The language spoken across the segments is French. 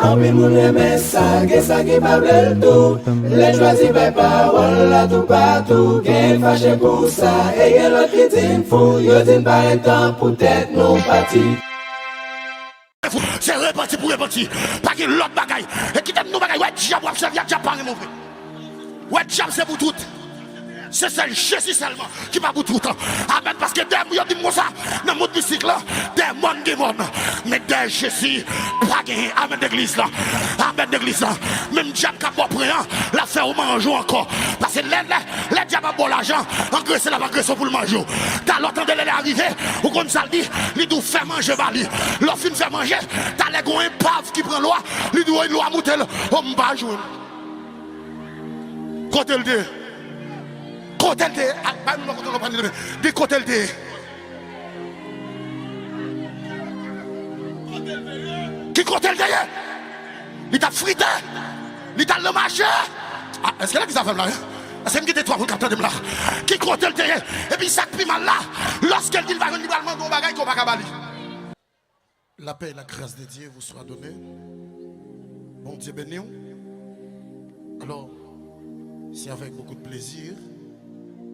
En pile moun reme sa, gen sa ki pa ble tout. Les choisi par parole là tout partout. Gen fâché pour ça, et gen l'autre qui din fou. Yo din par temps pour tête non parti. C'est reparti pour reparti. Pas que l'autre bagaille. Et qui t'aime nous bagaille. Ouais, diable, il y a déjà parlé mon frère. Ouais, diable, c'est pour tout. C'est celle Jésus seulement qui va pour tout. Amen. Parce que des gens disent moi ça. Dans mon bicycle là, des gens qui vont. Mais des Jésus, pas gagné. Amen d'église là. Amen d'église là. Même diable qui a pas pris, la fait au manger encore. Parce que les diables ont bon l'argent. Engraisser la agression pour le manger. T'as l'autre de l'arriver. Ou comme ça le dit, il doit faire manger bali. L'offre fait manger. T'as les gars un pave qui prend l'eau. Il doit une loi moutel. On va jouer. Côté le dé. Côté le dé. Des côté le dé. Qui côté le dé? Il t'a frité. Il t'a le marché. Est-ce que là, qu'ils ont fait là? Est-ce que toi, vous captez de là? Qui côté le dé? Et puis ça pris mal là. Lorsqu'elle dit qu'il va libéralement ton bagage, qu'on va cabali. La paix et la grâce de Dieu vous soient données. Bon Dieu béni. Alors, c'est avec beaucoup de plaisir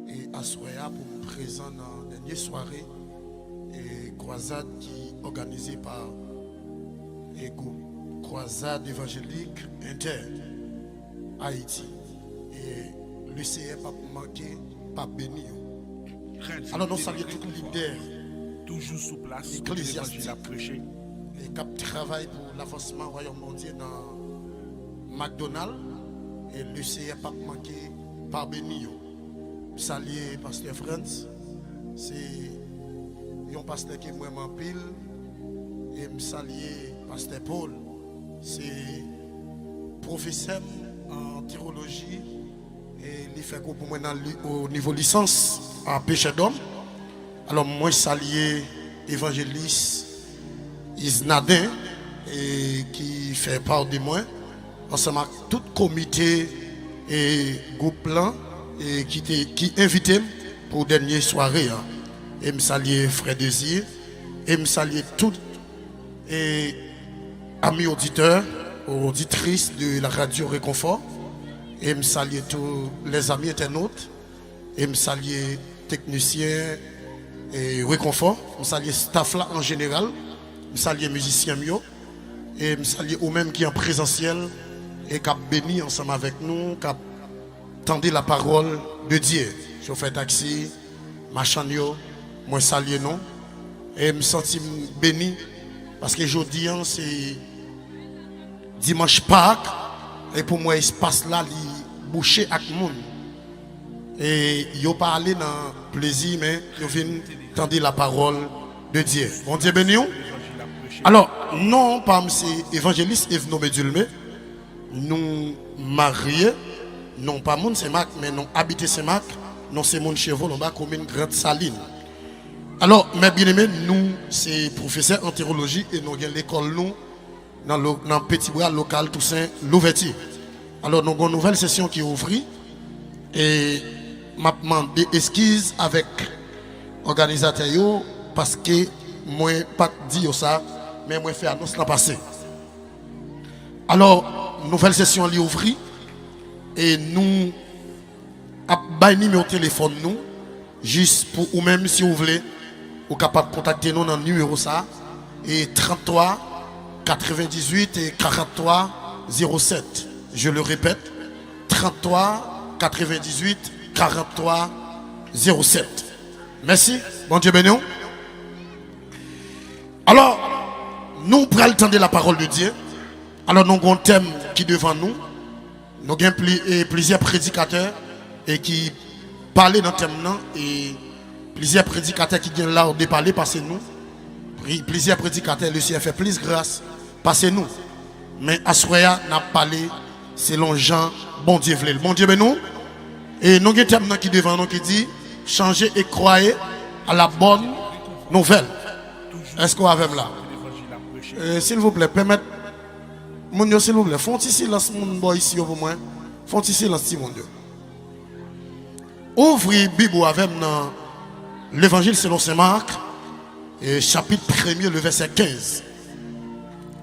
et à Soya pour me présenter dans la dernière soirée et croisade qui est organisée par le groupe Croisade évangélique Inter Haïti. Et le CF pas manqué, pas béni. Alors nous saluons tout le leader toujours sous place, ecclésiastique et qui travaille pour l'avancement royaume mondial dans McDonald's. Et le CF pas manqué, pas béni. Saluer pasteur Franz, c'est un pasteur qui est vraiment pile. Et me saluer pasteur Paul, c'est professeur en théologie et il fait pour moi au niveau licence en péché d'homme. Alors moi saluer évangéliste Isnadin et qui fait part de moi ensemble avec tout comité et groupe là et qui invité pour dernière soirée et me saluer frère Désir et me saluer tout et amis auditeurs auditrices de la radio Réconfort et me saluer tous les amis internautes et me saluer techniciens et Réconfort me saluer staff là en général me saluer musiciens mieux et me saluer aux mêmes qui en présentiel et qui béni ensemble avec nous qui tendez la parole de Dieu. Chauffeur taxi, machin yo, moi saluer non et me sentir béni parce que aujourd'hui c'est dimanche Pâques et pour moi espace là li bouché avec monde et yo parler dans plaisir mais yo viennent tendre la parole de Dieu. Bon Dieu béni. Alors non pas c'est évangéliste Evno Médulmé nous mariés non pas moun c'est Mac mais non habité c'est Mac non c'est mon chevaux on va commune Grande Saline. Alors mes bien-aimés nous c'est professeur en théologie et nous avons l'école nous dans petit bras local Toussaint Louverture. Alors nous avons une nouvelle session qui est ouverte et m'a demandé esquisse avec organisateur parce que moi pas dire ça mais moi fait annonce l'an passé. Alors nouvelle session est ouverte et nous avons numéro téléphone nous juste pour ou même si vous voulez vous capable de contacter nous dans le numéro ça et 33 98 et 43 07. Je le répète 33 98 43 07. Merci. Bon Dieu béni. Alors nous prenons le temps de la parole de Dieu. Alors nous avons un thème qui est devant nous. Nous avons plusieurs prédicateurs et qui parlent dans le thème et plusieurs prédicateurs qui viennent là de parler parce que nous. Plusieurs prédicateurs, le Seigneur fait plus grâce parce que nous. Mais Assoya n'a parlé selon Jean, bon Dieu voulait. Bon Dieu nous. Et nous avons un thème qui est devant nous qui dit changer et croyez à la bonne nouvelle. Est-ce qu'on va même là? S'il vous plaît, permettez. Mon Dieu, s'il vous plaît, font ici silence, mon boy ici pour moi. Font ici silence, mon Dieu. Ouvrez Bible avec dans l'évangile selon Saint Marc, et chapitre 1er, le verset 15.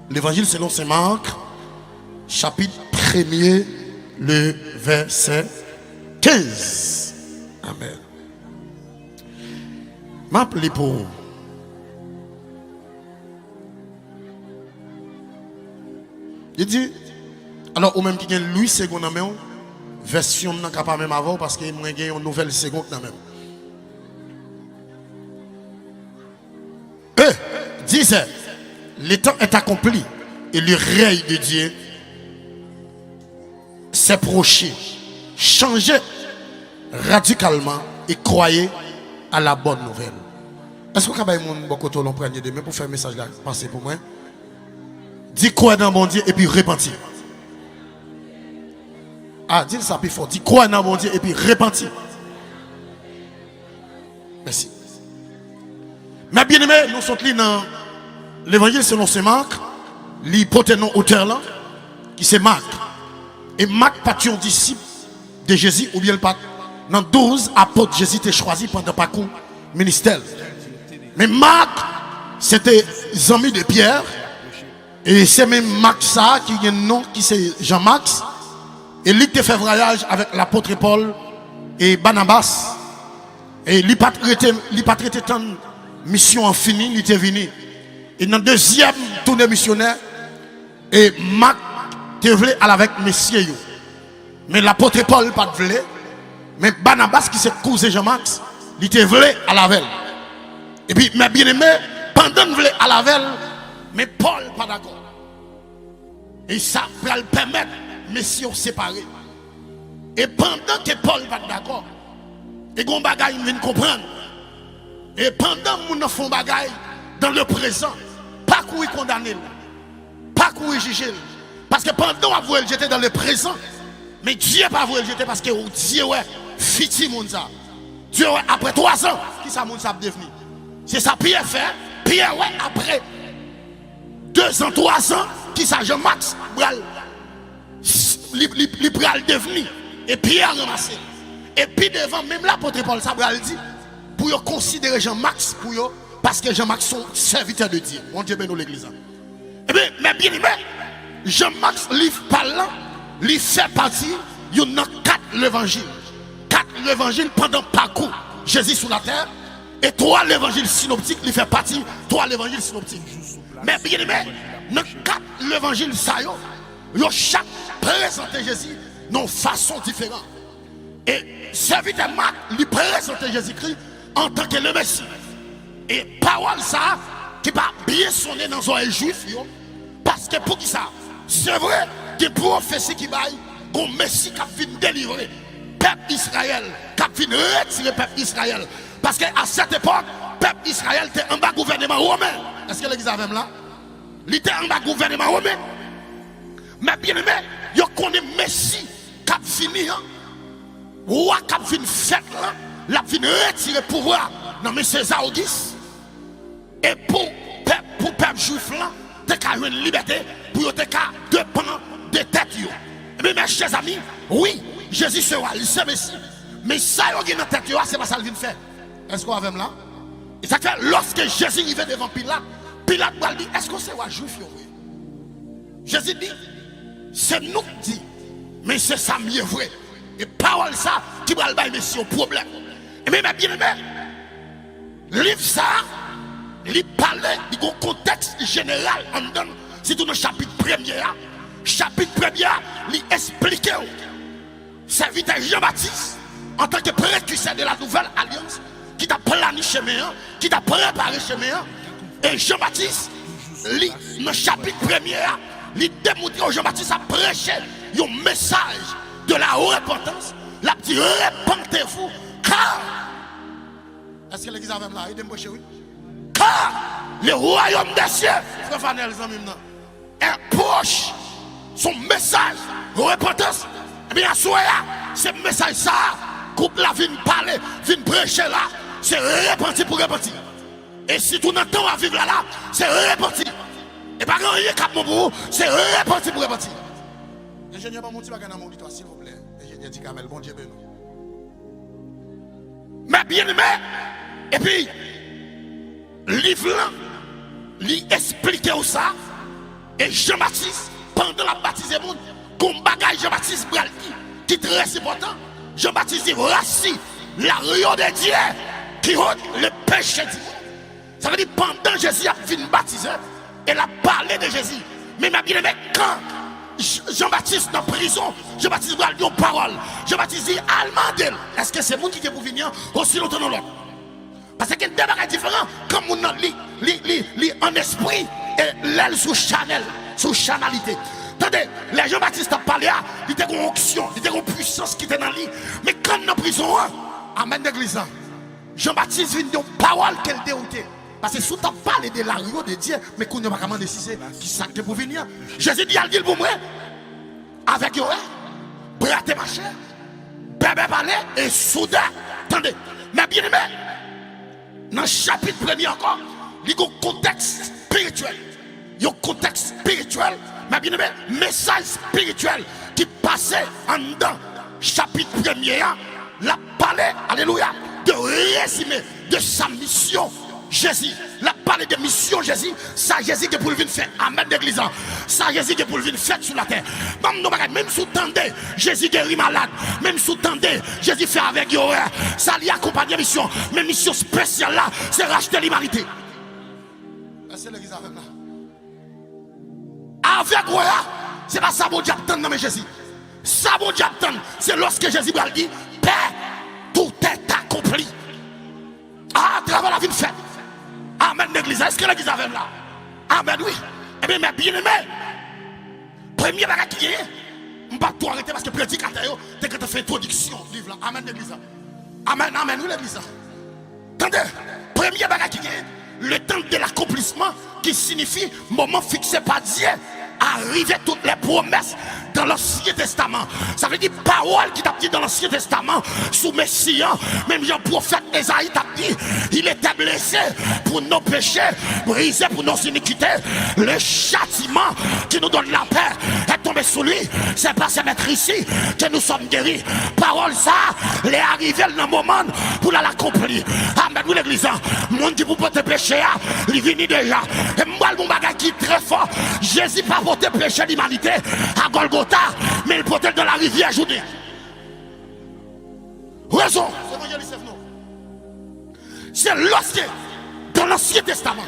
L'évangile selon Saint Marc, chapitre 1er, le verset 15. Amen. M'appelez pour. Il dit, alors, au même qui gagne Louis II dans même, version n'a pas même avant parce que moi j'ai une nouvelle seconde dans même. Disait, le temps est accompli et le règne de Dieu s'est proché. Changez radicalement et croyez à la bonne nouvelle. Est-ce que vous avez beaucoup de temps demain pour faire un message là passer pour moi? Dis quoi dans bon Dieu et puis repentir. Ah, dis ça plus fort. Dis quoi dans bon Dieu et puis repentir. Merci. Mais bien aimé, nous sommes dans l'évangile selon Saint Marc, l'hypothèse auteur là, qui c'est Marc. Et Marc pas un disciple de Jésus ou bien le pas dans 12 apôtres Jésus était choisi pendant le parcours ministère. Mais Marc, c'était ami de Pierre. Et c'est même Marc ça qui a un nom qui c'est Jean-Marc. Et lui qui fait voyage avec l'apôtre Paul et Barnabas. Et il n'a pas traité tant de mission en fini, il était venu. Et dans le deuxième tournée missionnaire, et Marc voulait aller avec messieurs. Mais l'apôtre Paul pas voulu. Mais Barnabas qui s'est cousin Jean-Marc, il était voulu à la veille. Et puis, mais bien aimé, pendant qu'il voulait à la veille, mais Paul pas d'accord. Et ça va le permettre, messieurs séparés. Et pendant que Paul pas d'accord, et qu'on bagaille vient comprendre. Et pendant que nous faisons bagaille dans le présent, pas qu'on condamner, pas qu'on juger. Parce que pendant que j'étais dans le présent, mais Dieu pas voulu jeter parce que Dieu ouais fiti mounza. Dieu ouais après 3 ans qui ça mounza devenu. C'est ça Pierre fait. Pierre ouais après 2 ans 3 ans qui ça Jean-Max bral li bral devenu et Pierre ramassé. Et puis devant même l'apôtre Paul ça bral dit pour considérer Jean-Max pour yo parce que Jean-Max sont serviteurs de Dieu. Mon Dieu bénisse l'église. Et bien mais bien aimé Jean-Max livre parlant il fait partie de 4 l'évangile. 4 l'évangile pendant le parcours Jésus sur la terre. Et 3 l'évangile synoptique, il fait partie 3 l'évangile synoptique. Mais bien aimé, dans 4 l'évangile ça yo chaque présenté Jésus d'une façon différente. Et serviteur Marc lui présente Jésus-Christ en tant que le Messie. Et parole ça qui va bien sonner dans les oreilles juifs parce que pour qui ça? C'est vrai. Des prophéties qui baillent, qu'on Messie qui a fini délivrer peuple Israël, qui a fini retirer peuple Israël. Parce qu'à cette époque, peuple Israël était en bas gouvernement romain. Est-ce que l'église a même là? Il était en bas gouvernement romain. Mais bien aimé, il connaît Messie qui a fini, roi qui a fini fait là, il a fini retirer le pouvoir dans M. César Auguste. Et pour peuple juif là, tu as une liberté pour te dépendre de tête. Mais mes chers amis, oui, Jésus sera, il sait Messie. Mais ça, il y a dans tête, c'est pas ça qu'il vient faire. Est-ce qu'on a même là? Et ça fait lorsque Jésus arrive devant Pilate, Pilate va dire, est-ce que c'est un juif? Jésus dit, c'est nous qui dit, mais c'est ça mieux vrai. Et parole ça qui va le bailler Messie au problème. Et même bien aimé, livre ça, il parle du contexte général en donne, c'est tout le chapitre 1er. Chapitre 1er, il explique serviteur Jean-Baptiste en tant que précurseur de la nouvelle alliance qui t'a planifié chemin, qui t'a préparé chemin. Et Jean-Baptiste, dans le chapitre 1er, il démontre Jean-Baptiste a prêché un message de la repentance. La dit repentez-vous car. Est-ce que l'église a même là? Il dit oui. Car le royaume des cieux, frère Fanel, est proche. Son message, repentance, eh bien, ce message ça, couple la vient parler, vient prêcher là, c'est repentir pour repentir. Et si tout notre temps à vivre là, c'est repentir. Et pas rien cap mon pour c'est repentir pour repentir. Ingénieur, pas mon petit bagage dans mon auditoire, s'il vous plaît. Ingénieur dit Kamel, bon Dieu béni. Mais bien aimé, et puis, livre là, lui expliquer ça, et Jean-Baptiste, pendant la baptisation baptiser le monde. Comme bagaille Jean-Baptiste Braldi, qui est très important. Jean-Baptiste dit, voici la rio de Dieu qui ôte le péché du monde. Ça veut dire pendant Jésus a fini baptiser, elle a parlé de Jésus. Mais ma bien-aimée, quand Jean-Baptiste dans prison, Jean-Baptiste va dire parole. Jean-Baptiste dit, Almandel, est-ce que c'est moi qui est pour venir aussi longtemps dans l'autre? Parce qu'il y a des bagages différents. Comme on a lit en esprit et l'aile sous Chanel, sous chanalité. Attendez, les Jean-Baptiste a parlé, il était une onction, il était une puissance qui était dans lui. Mais quand dans la prison, amen l'église, Jean-Baptiste vient de parole qu'elle déroutait. Parce que si tu as parlé de la rue de Dieu, mais qu'on n'a pas comment décider qui s'acte pour venir. Jésus dit, il dit pour moi, avec eux, brater ma chair, bébé parler et soudain. Attendez, mais bien aimé, dans le chapitre premier encore, il y a un contexte spirituel. Il y a un contexte spirituel, mais bien aimé, message spirituel qui passait en dedans, chapitre premier, la parlé, alléluia, de résumé de sa mission. Jésus, la parole de mission Jésus, ça Jésus qui est pour venir faire. Amen d'église. Ça Jésus qui est pour venir faire sur la terre. Même sous tendez, Jésus guérit malade. Même sous tendez, Jésus fait avec eux. Ça lui accompagne la mission. Mais mission spéciale là, c'est racheter l'humanité. C'est l'église avec là. Avec eux, c'est pas ça bon diable non mais Jésus. Ça bon diable c'est lorsque Jésus va dire, Père, tout est accompli. À travers la vie de fête. Amen l'église. Est-ce que l'église avait là? Amen oui. Eh bien mes bien-aimés, premier bagage qui est, je ne vais pas tout arrêter parce que prédicateur, dès que tu fais introduction du livre là. Amen l'église. Amen, amen oui l'église. Attendez, premier bagage qui est, le temps de l'accomplissement qui signifie moment fixé par Dieu. Arriver toutes les promesses dans l'Ancien Testament. Ça veut dire parole qui t'a dit dans l'Ancien Testament sous Messie. Même Jean prophète Esaïe t'a dit il était blessé pour nos péchés, brisé pour nos iniquités. Le châtiment qui nous donne la paix est tombé sur lui. C'est pas se mettre ici que nous sommes guéris. Parole ça, il est arrivé dans le moment pour l'accomplir. Amen. Nous l'église, monde qui vous porte péché, il vient déjà. Et moi mon bagage qui est très fort. Jésus pas porté péché l'humanité à Golgotha, mais il portait dans la rivière Jourdain. Raison. C'est lorsque dans l'Ancien Testament,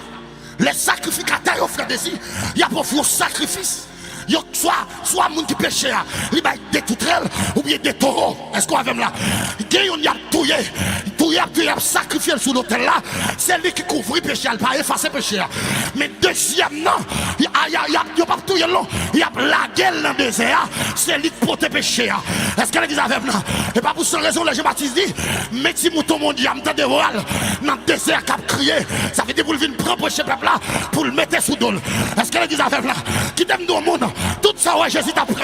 les sacrificateurs offrent des îles, il y a pour faire sacrifice. Soit moun qui péché, il va des toutrelles ou bien des taureaux. Est-ce qu'on a même là? Il y a touillé, sacrifié sur l'autel là. C'est lui qui couvre le péché, il pas effacer le péché. Mais deuxième, non, il n'y a pas touillé long. Il y a la gueule dans le désert. C'est lui qui porte le péché. Est-ce que l'église a même là? Et pas pour cette raison, le Jean-Baptiste dit, mettez mouton mondial, m'entend de voile dans le désert qui a crié. Ça veut dire pour venir prendre le peuple là, pour le mettre sous dol. Est-ce que l'église a même là? Qui t'aime dans le monde? Tout ça, ouais, Jésus t'a pris,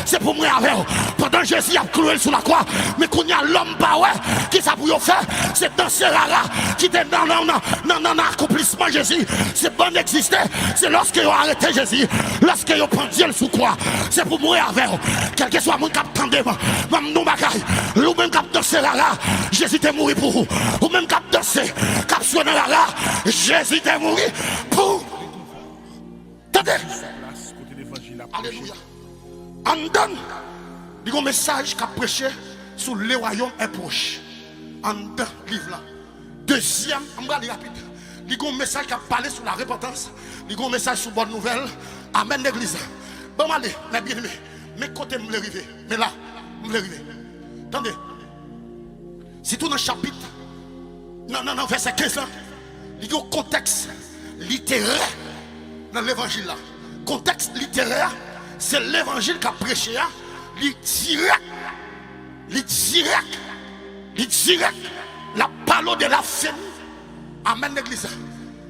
c'est pour moi avec vous. Pendant Jésus a cloué sur la croix, mais qu'on y a l'homme, bah ouais, qui ça pour faire? C'est dans ce rara qui était dans l'accomplissement Jésus. C'est bon d'exister. C'est lorsque ils ont arrêté Jésus, lorsque ils ont pris Dieu sous croix. C'est pour moi avec vous. Quel que soit mon cap tendez, même nous bagaille, ou même cap dans ce rara, Jésus t'est mort pour vous. Ou même cap danser, cap sur le rara, Jésus t'est mort pour. Attendez. Alléluia. En donne, il y a un message qu'a prêché sur le royaume est proche. En deux livres là. Deuxième, on va aller rapide. Il y a un message qui a parlé sur la repentance. Il y a un message sur bonne nouvelle. Amen l'église. Bon allez, mes bien-aimés. Mais côté me l'arriver. Mais là, me l'arriver. Attendez. Si tout dans le chapitre, non, verset 15 là, il y a un contexte littéraire dans l'évangile là. Contexte littéraire, c'est l'évangile qu'a prêché, il direct, la parole de la fin. Amen l'église.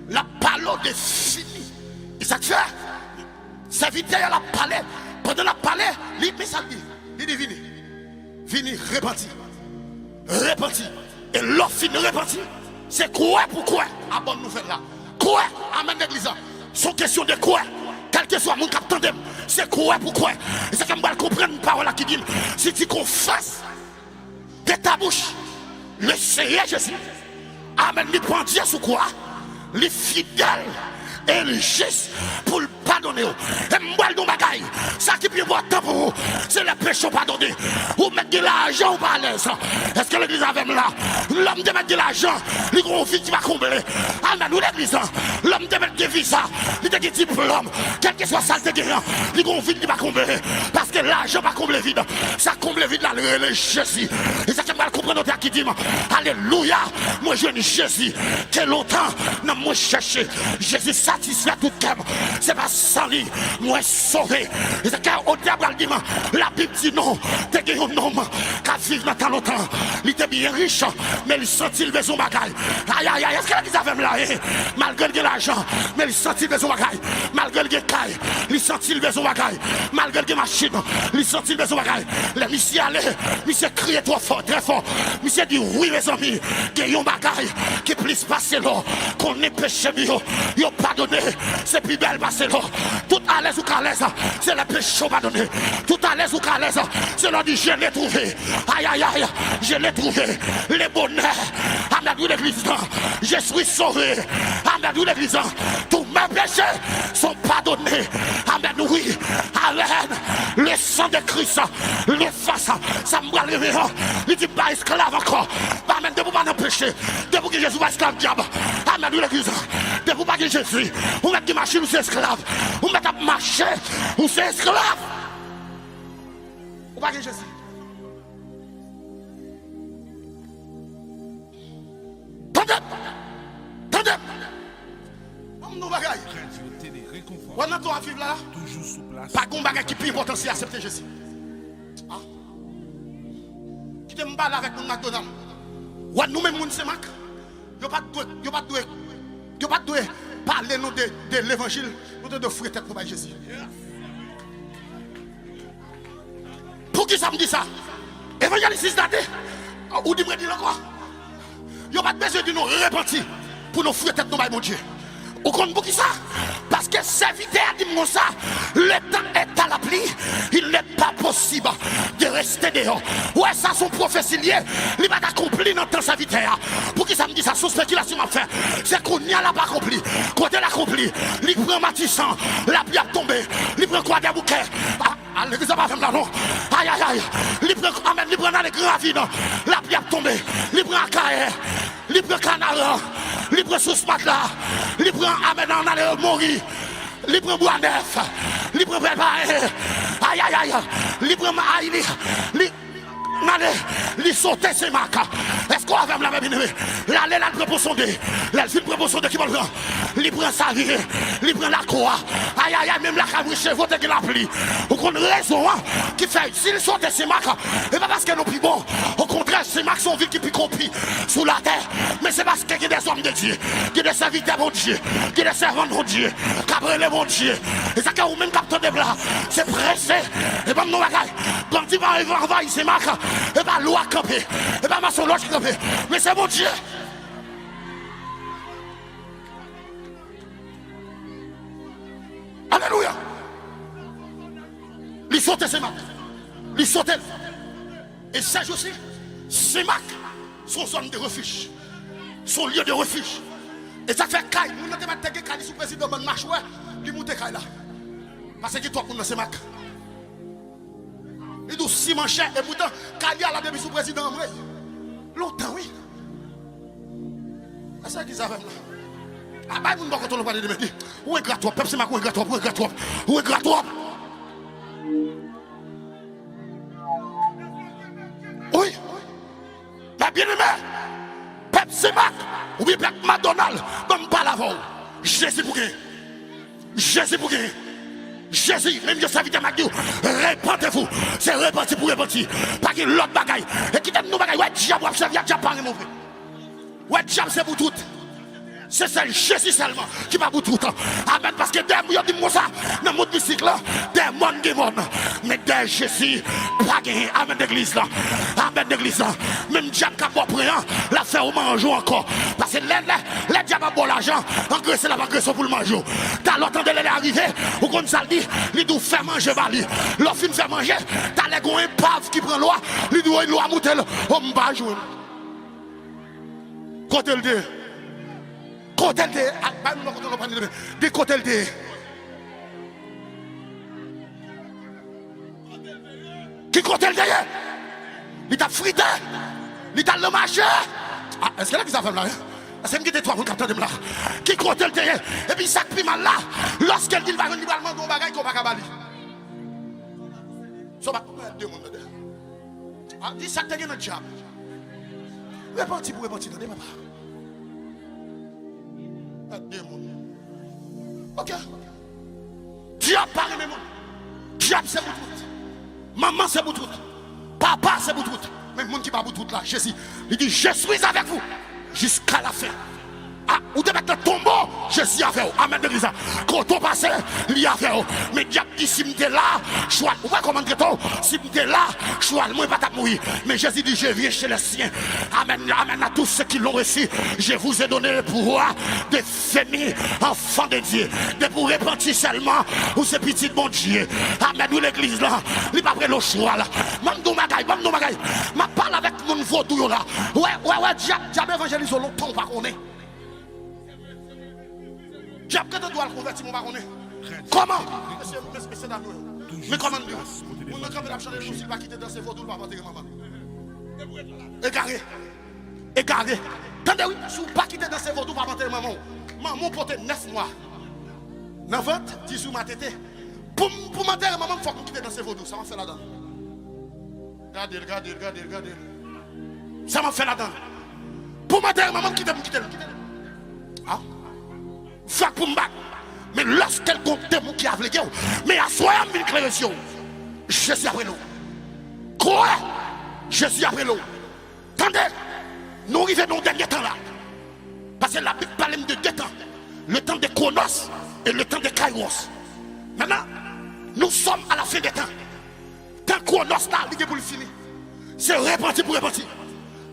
La parole de fini. Et ça te fait, serviteur la palais, pendant la palais, il met ça, il dit vini, repenti. Et l'offre fin repenti, c'est quoi pourquoi, à bonne nouvelle là. Quoi, amen l'église. Sont question de quoi? Quel que soit mon capitaine, c'est quoi pourquoi? Et c'est comme je comprends une parole qui dit, si tu confesses de ta bouche, le Seigneur Jésus, amen, il prend Dieu sous quoi? Les fidèles et le juste pour le pardonner. Et moi, le bagaille, ça qui peut c'est le péché pardonné. Ou mettre de l'argent ou pas à l'aise. Est-ce que l'église avait là? L'homme de mettre de l'argent, il a vie qui va combler. Amen, nous l'église, l'homme de mettre des visas, il a des diplômes, quel que soit ça, il a vie qui va combler. Parce que l'argent va combler vide. Ça comble vide là, le Jésus. Et ça, tu vas comprendre qui dit, alléluia, moi je ne Jésus. Que longtemps, non, moi chercher. Jésus satisfait tout cœur. C'est pas sans lui, moi sauvé. Et c'est qu'au diable, la Bible dit non, t'es un homme qui vit dans longtemps. Il était bien riche, mais il sentit le besoin de bagaille. Aïe, aïe, aïe, est-ce que les avaient là, malgré l'argent, mais il sentit le besoin de bagaille. Malgré le caille, il sentit le besoin de bagaille. Malgré les machines, il sentit le besoin de bagaille. Les messieurs allaient, monsieur criait trop fort, très fort. Monsieur dit oui, mes amis, qu'il y a un bagaille qui puisse passer là, qu'on est péché mieux, il a pardonné, c'est plus belle passer là. Tout à l'aise ou qu'à l'aise, c'est le péché pardonné. Tout à l'aise ou qu'à l'aise, c'est là dit je l'ai trouvé. Aïe, aïe, aïe, je l'ai trouvé. Les bonheurs, amen, l'église, je suis sauvé. Amen, l'église, tous mes péchés sont pardonnés. Amen, oui, amen, le sang de Christ, le face, ça me va lever. Il dit pas esclave encore. Amen, de vous pas péché, de vous que Jésus va esclave diable. Amen, l'église, de vous pas que Jésus, vous mettez machine ou c'est esclave, vous mettez marcher ou c'est esclave. Vous pas que Jésus. Tendez. Nous bagaille. On entend à vivre là. Toujours sous place. Pas qu'on bagaille qui plus important c'est accepter Jésus. Qui te m'balle avec mon McDonald's. Ou nous-mêmes moun c'est Mac. Yo pas de parler nous de l'évangile, nous de fouer tête pour Jésus. Pour qui ça me dit ça? Évangélisme daté. Ou dis-moi dire encore. Yo pas besoin de nous repentir pour nous fouer tête nous mon Dieu. Ou compte pour qui ça? Parce que serviteur dit moi ça, le temps est à la pluie, il n'est pas possible de rester dehors. Ouais, ça son prophétie lié, il va accomplir dans le temps serviteur. Pour qui ça me dit ça? Son spéculation m'a fait, c'est qu'on n'y a pas accompli. Quand elle accompli, il prend Matissan, la pluie a tombé, il prend quoi des bouquets. L'église va faire là non. Aïe aïe aïe. Il prend amen, il prend dans les grands vides. La pluie a tombé, il prend Akaï, il prend Canara, il prend sous matelas, il prend amen dans les mourir. Il prend bois neuf, il prend préparé. Aïe aïe aïe. Il prend aïe, il saute ses marques. Est-ce qu'on va la même année? L'aller la proposition de, la proposition de qui va le prendre. Il prend sa vie, il prend la croix. Aïe aïe aïe, même la cabriche, vote qui la plie. Au contraire, raison qui fait, s'il saute ses marques, et pas parce qu'elle n'est plus bon. Au contraire, ces marques sont vives qui piquent sous la terre. Mais c'est parce qu'il y a des hommes de Dieu, qui des serviteurs de Dieu, qui des servants de Dieu, qui apprennent mon Dieu. Et ça, quand vous même captez des blancs, c'est pressé. Et pas nous bagaille. Quand il va envahir ces marques, et pas loi camper, et pas ma solo camper. Mais c'est mon Dieu. Alléluia. Il saute ses marques. Il saute. Et ça aussi, ces marques sont zone de refuge. Son lieu de refuge. Et ça fait caille. Nous n'avons pas de caille sous président de marche. Il monte caille là. Parce que toi, pour ces marques. Il dit si mon cher. Et pourtant, caille à la début sous président. Longtemps, oui. C'est ça qu'ils avaient là. Ah bah, nous ne pouvons pas parler de me dire. Où est gratte-toi? Peuple, c'est ma où est gratte-toi? Où est gratte-toi? Où est gratte-toi? Oui. Mais bien aimé, Pepsi Mac, ou bien Pepsi McDonald's, même pas l'avant. Jésus pour gagner. Jésus pour gagner. Jésus, même je savais de McDo, répentez-vous. C'est repentir pour repentir. Pas qu'il y ait l'autre bagaille. Et qui t'aime nous bagaille. Ouais, diable, observe, diable, pas mauvais. Ouais, diable, c'est pour tout. C'est celle Jésus seulement qui va pour tout le temps. Amen. Parce que des gens disent moi ça, dans mon bicycle là, des gens qui vont. Mais des Jésus, pas gagné. Amen d'église là. Amen d'église là. Même diable qui a pas pris, la fait au manger encore. Parce que les diables ont bon l'argent, engraisser la engraisser pour le manger. T'as l'autre de l'arriver, ou comme ça le dit, il doit faire manger vali. L'offre fait manger, t'as les gars un pave qui prend l'eau, il doit l'eau à monter, on va jouer. Côté le dit. Côté de, des côtés de. Qui côté le derrière? Il t'a frité. Il t'a le marché. Ah, est-ce que là, qui ça fait là? Est-ce que vous toi pour capter de là? Qui côté le derrière? Et puis ça qui mal là. Lorsqu'elle dit, il va demander un bagage qu'on va cabali. Ça va deux mondes dedans. Ah, dis ça que tu as notre diable. Répartis pour répartir, attendez, papa. Deux mondes. Ok. Diable parle mes mondes. Diable c'est pour tout. Maman c'est pour tout. Papa c'est pour tout. Mais le monde qui va pour tout là, Jésus, il dit, je suis avec vous jusqu'à la fin. Ah, ou de mettre le tombeau, je suis avec vous. Amen, l'église. Quand on passe, il y a avec vous. Mais diable dit, si je suis là, je suis là. Vous voyez comment si je suis là, je suis là. Moi, je ne vais pas mourir. Mais Jésus dit, je viens chez les siens. Amen, amen à tous ceux qui l'ont reçu. Je vous ai donné le pouvoir de famille, enfants de Dieu. De vous repentir seulement, ou c'est petit bon Dieu. Amen, nous l'église là, il n'est pas prêt le choix là. Mamdou Magaï, je parle avec mon vaudou là. Ouais, diable évangélise longtemps, pas qu'on est. Diable, quand tu dois le convertir, mon baronnet. Comment? Mais comment Dieu? On ne peut pas changer le pas quitter dans ses vaudous, pas maman. Égaré. Attendez, oui, si vous ne pas quitter dans ses vaudous, pas maman. Maman porte 9 mois. 9 ans, 10 jours, ma tête. Pour m'enterrer, maman, il faut qu'on quitte dans ses vaudous. Ça m'a fait la donne. Regardez. Ça m'a fait la donne. Pour m'enterrer, maman, quitte. Ah? Fait pour me battre. Mais lorsqu'elle compte mon qui a voulu, mais à soi, une déclaration. Je suis après l'eau. Quoi? Je suis après l'eau. Attendez, nous arrivons dans le dernier temps là. Parce que la Bible parle de 2 temps. Le temps de Chronos et le temps de Kairos. Maintenant, nous sommes à la fin des temps. Tant Chronos là, il est pour le finir. C'est reparti pour repartir.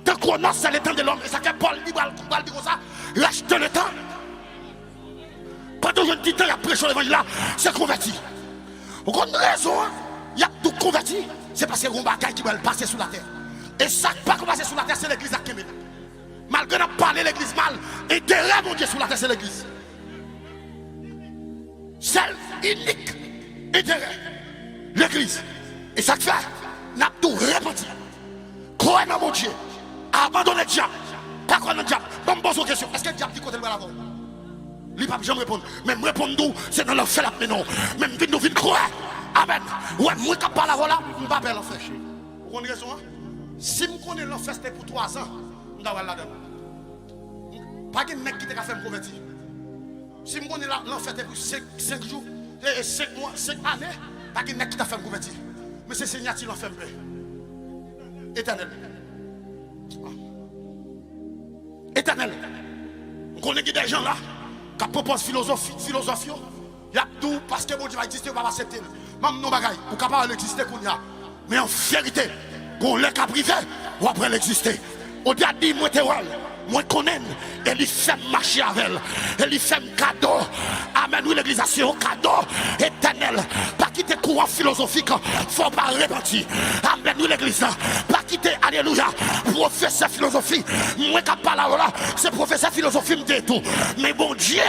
Tant Chronos, c'est le temps de l'homme. Et ça fait Paul dit comme ça. Lâche le temps. Pendant un petit temps, il a prêché l'évangile là, c'est converti. Vous avez raison, il y a tout converti. C'est parce qu'il y a un bagage qui va passer sous la terre. Et ça qui va passer sous la terre, c'est l'église à Kémé. Malgré qu'on parle l'église mal, intérêt mon Dieu sous la terre, c'est l'église. Seul, unique, intérêt, l'église. Et ça fait, n'a tout répété. Croyez dans mon Dieu, abandonnez le diable. Pas croire dans le diable. Bon, pose une question. Est-ce que le diable dit côté le avant? Il ne peut pas répondre. Même répondre, c'est dans l'enfer là, mais non. Même vite nous croire. Amen. Ouais, moi qui parle là, je ne vais pas l'enfer. Vous connaissez raison? Si je connais l'enfer, c'était pour 3 ans, je vais aller là-dedans. Pas de mec qui t'a fait me convertir. Si je connais l'enfer, c'était pour 5 jours, 5 mois, 5 années, pas de mec qui t'a fait me convertir. Mais c'est Seigneur qui l'enfer me fait. Éternel. Éternel. On connaît des gens là. Qui propose philosophie, il y a tout parce que mon Dieu va exister, on va accepter. Même nos bagailles, on est capable d'exister qu'on y a. Mais en vérité, pour les cas privés, on après l'exister. On dit à dire, moi, moi, connais, et il fait marcher avec elle. Et il fait un cadeau. Amen, nous, l'église, c'est un cadeau éternel. Pas quitter courant philosophique, faut pas repentir. Amen, nous, l'église, pas quitter, alléluia, professeur philosophie. Moi, qui parle là, c'est professeur philosophie, me tout. Mais bon Dieu,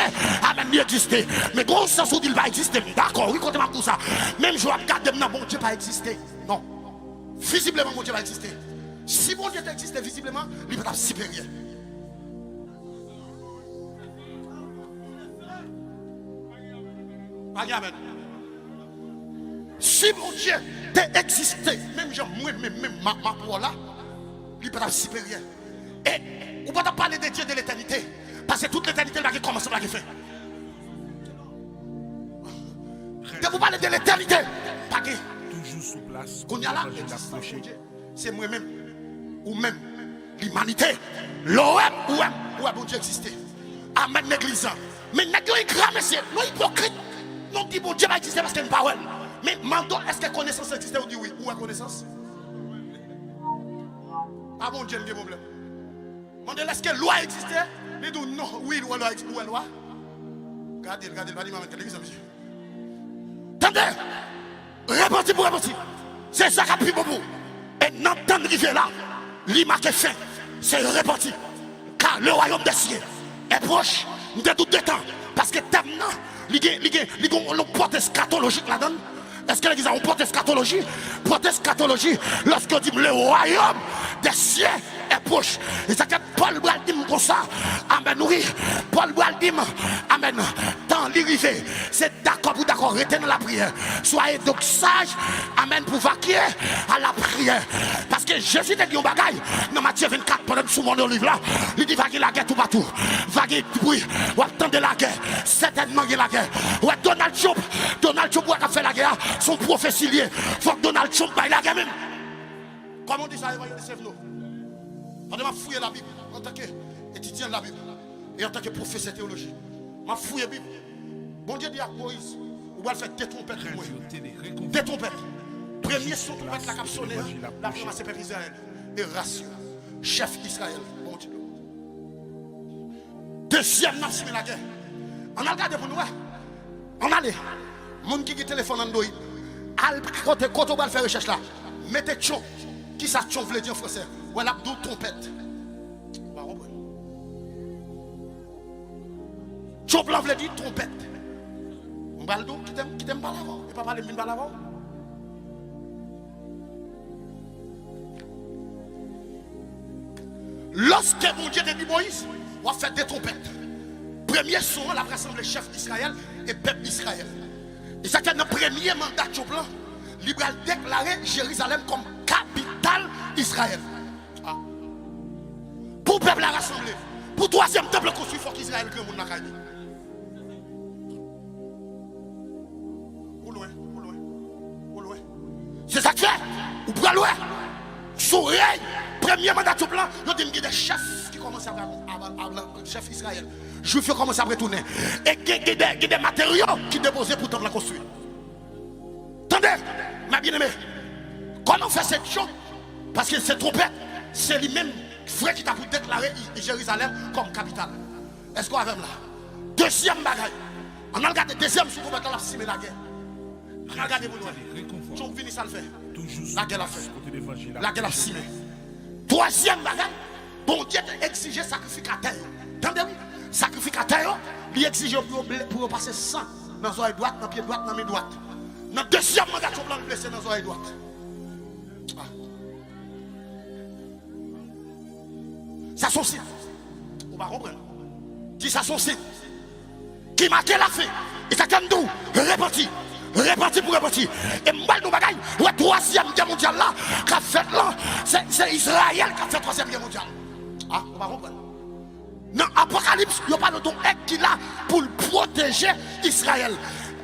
amen, il existe. Mais gros sens où il va exister. D'accord, oui, comptez-moi tout ça. Même je regarde maintenant, bon Dieu, pas exister. Non. Visiblement, mon Dieu va exister. Si mon Dieu existe visiblement, il va être supérieur. Amen. Si mon Dieu existé, même moi-même, ma parole là, il peut être supérieur. Et on ne peut pas parler de Dieu de l'éternité. Parce que toute l'éternité va commencer par la fin. De vous parler de l'éternité, pas que. Toujours sous place. Qu'on y a là, c'est moi-même, ou même l'humanité, l'OM, ou bon Dieu exister. Amen, l'église. Mais nous sommes grands, messieurs, nous sommes hypocrites. Nous disons bon Dieu va exister parce qu'il y a une parole. Mais maintenant, est-ce que connaissance existe? On dit oui. Où est connaissance? Ah bon Dieu, il y a un problème. Demandez, est-ce que la loi existe? Il dit non, oui, loi existe. Où est la loi? Regardez, pas dit maman, télévision, monsieur. Attendez, répétez pour répéter. C'est ça qui a pris mon bout. Et n'entendre arriver là, l'image est fin. C'est reparti. Car le royaume des cieux est proche de tout temps. Parce que maintenant, il y a une porte eschatologique là-dedans. Est-ce que l'église a une protescatologie? Protescatologie, lorsque on dit le royaume des cieux est proche. Et ça que Paul Bral dit comme ça. Amen, oui. Paul Bral dit, amen. Dans l'arrivée, c'est d'accord pour d'accord, restez dans la prière. Soyez donc sages, amen, pour vaquer à la prière. Parce que Jésus te dit un bagaille, dans Matthieu 24, pendant que sous mon livre là, il dit vaguer la guerre tout partout. Vaguer, oui, ou attendre la guerre. Certainement, il y a la guerre. Ouais, Donald Trump a fait la guerre, son prophétie lié. Faut que Donald Trump aille la guerre même. Comment on dit ça, c'est nous? Pendant que je fouille la Bible, en tant qu'étudiant de la Bible, et en tant que professeur de théologie, je fouille la Bible. Bon Dieu dit à Moïse, on va faire des trompettes pour moi. Des trompettes. Premier son trompette la cap sonner, la première c'est peuple Israël. Et ratio, chef d'Israël. Bon Dieu. Deuxième n'a pas la guerre. On a regardé pour nous. On a allé. Moun qui a téléphone Android. Quand on va faire recherche là, mettez tchon. Qui ça tchon veut dire en français? Ou elle a deux trompettes. Tchon blanc veut dire trompette. On va le dos qui t'aime pas l'avant. Et pas parler de mine pas l'avant. Lorsque mon Dieu dit Moïse, on va faire des trompettes. Premier son, la rassemble chef d'Israël et peuple d'Israël. Et ça, c'est notre premier mandat de blanc. Il va déclarer Jérusalem comme capitale Israël. Ah. Pour le peuple à rassembler. Pour le troisième temple construit, il faut qu'Israël crée mon nakani. Ou loin. C'est ça que fait. Ou pour loin. Sourire. Premier mandat de blanc, il y a des chefs qui commencent à chef Israël. Juifs qui commencent à retourner. Et il y a des matériaux qui déposent pour le temple construit. Attendez, ma bien-aimée, comment on fait cette chose? Parce que cette trompette, c'est lui-même frère qui t'a pour déclarer Jérusalem comme capitale. Est-ce qu'on a même là? Deuxième bagaille. On a regardé deuxième sous trompette, on a simé la guerre. On a regardé pour nous. J'en finis ça le fait. La guerre a fait. La guerre a simé. Troisième bagaille, bon Dieu exige sacrificateur. Entendez-vous? Sacrificateur, il exige pour passer 100 dans l'oreille droite, dans le pied droit, dans la main droite. Dans le deuxième mandat, on blanc blessé dans l'oreille droite. Ah. Ça son signe. On va comprendre. Dis ça son signe. Qui marque la fin. Et ça comme nous, réparti pour répartir. Et moi, nous bagaille, la troisième guerre mondiale là, qui a fait là, c'est Israël qui a fait la troisième guerre mondiale. Ah, on va comprendre. Dans l'Apocalypse, il n'y a pas de don qui là pour protéger Israël.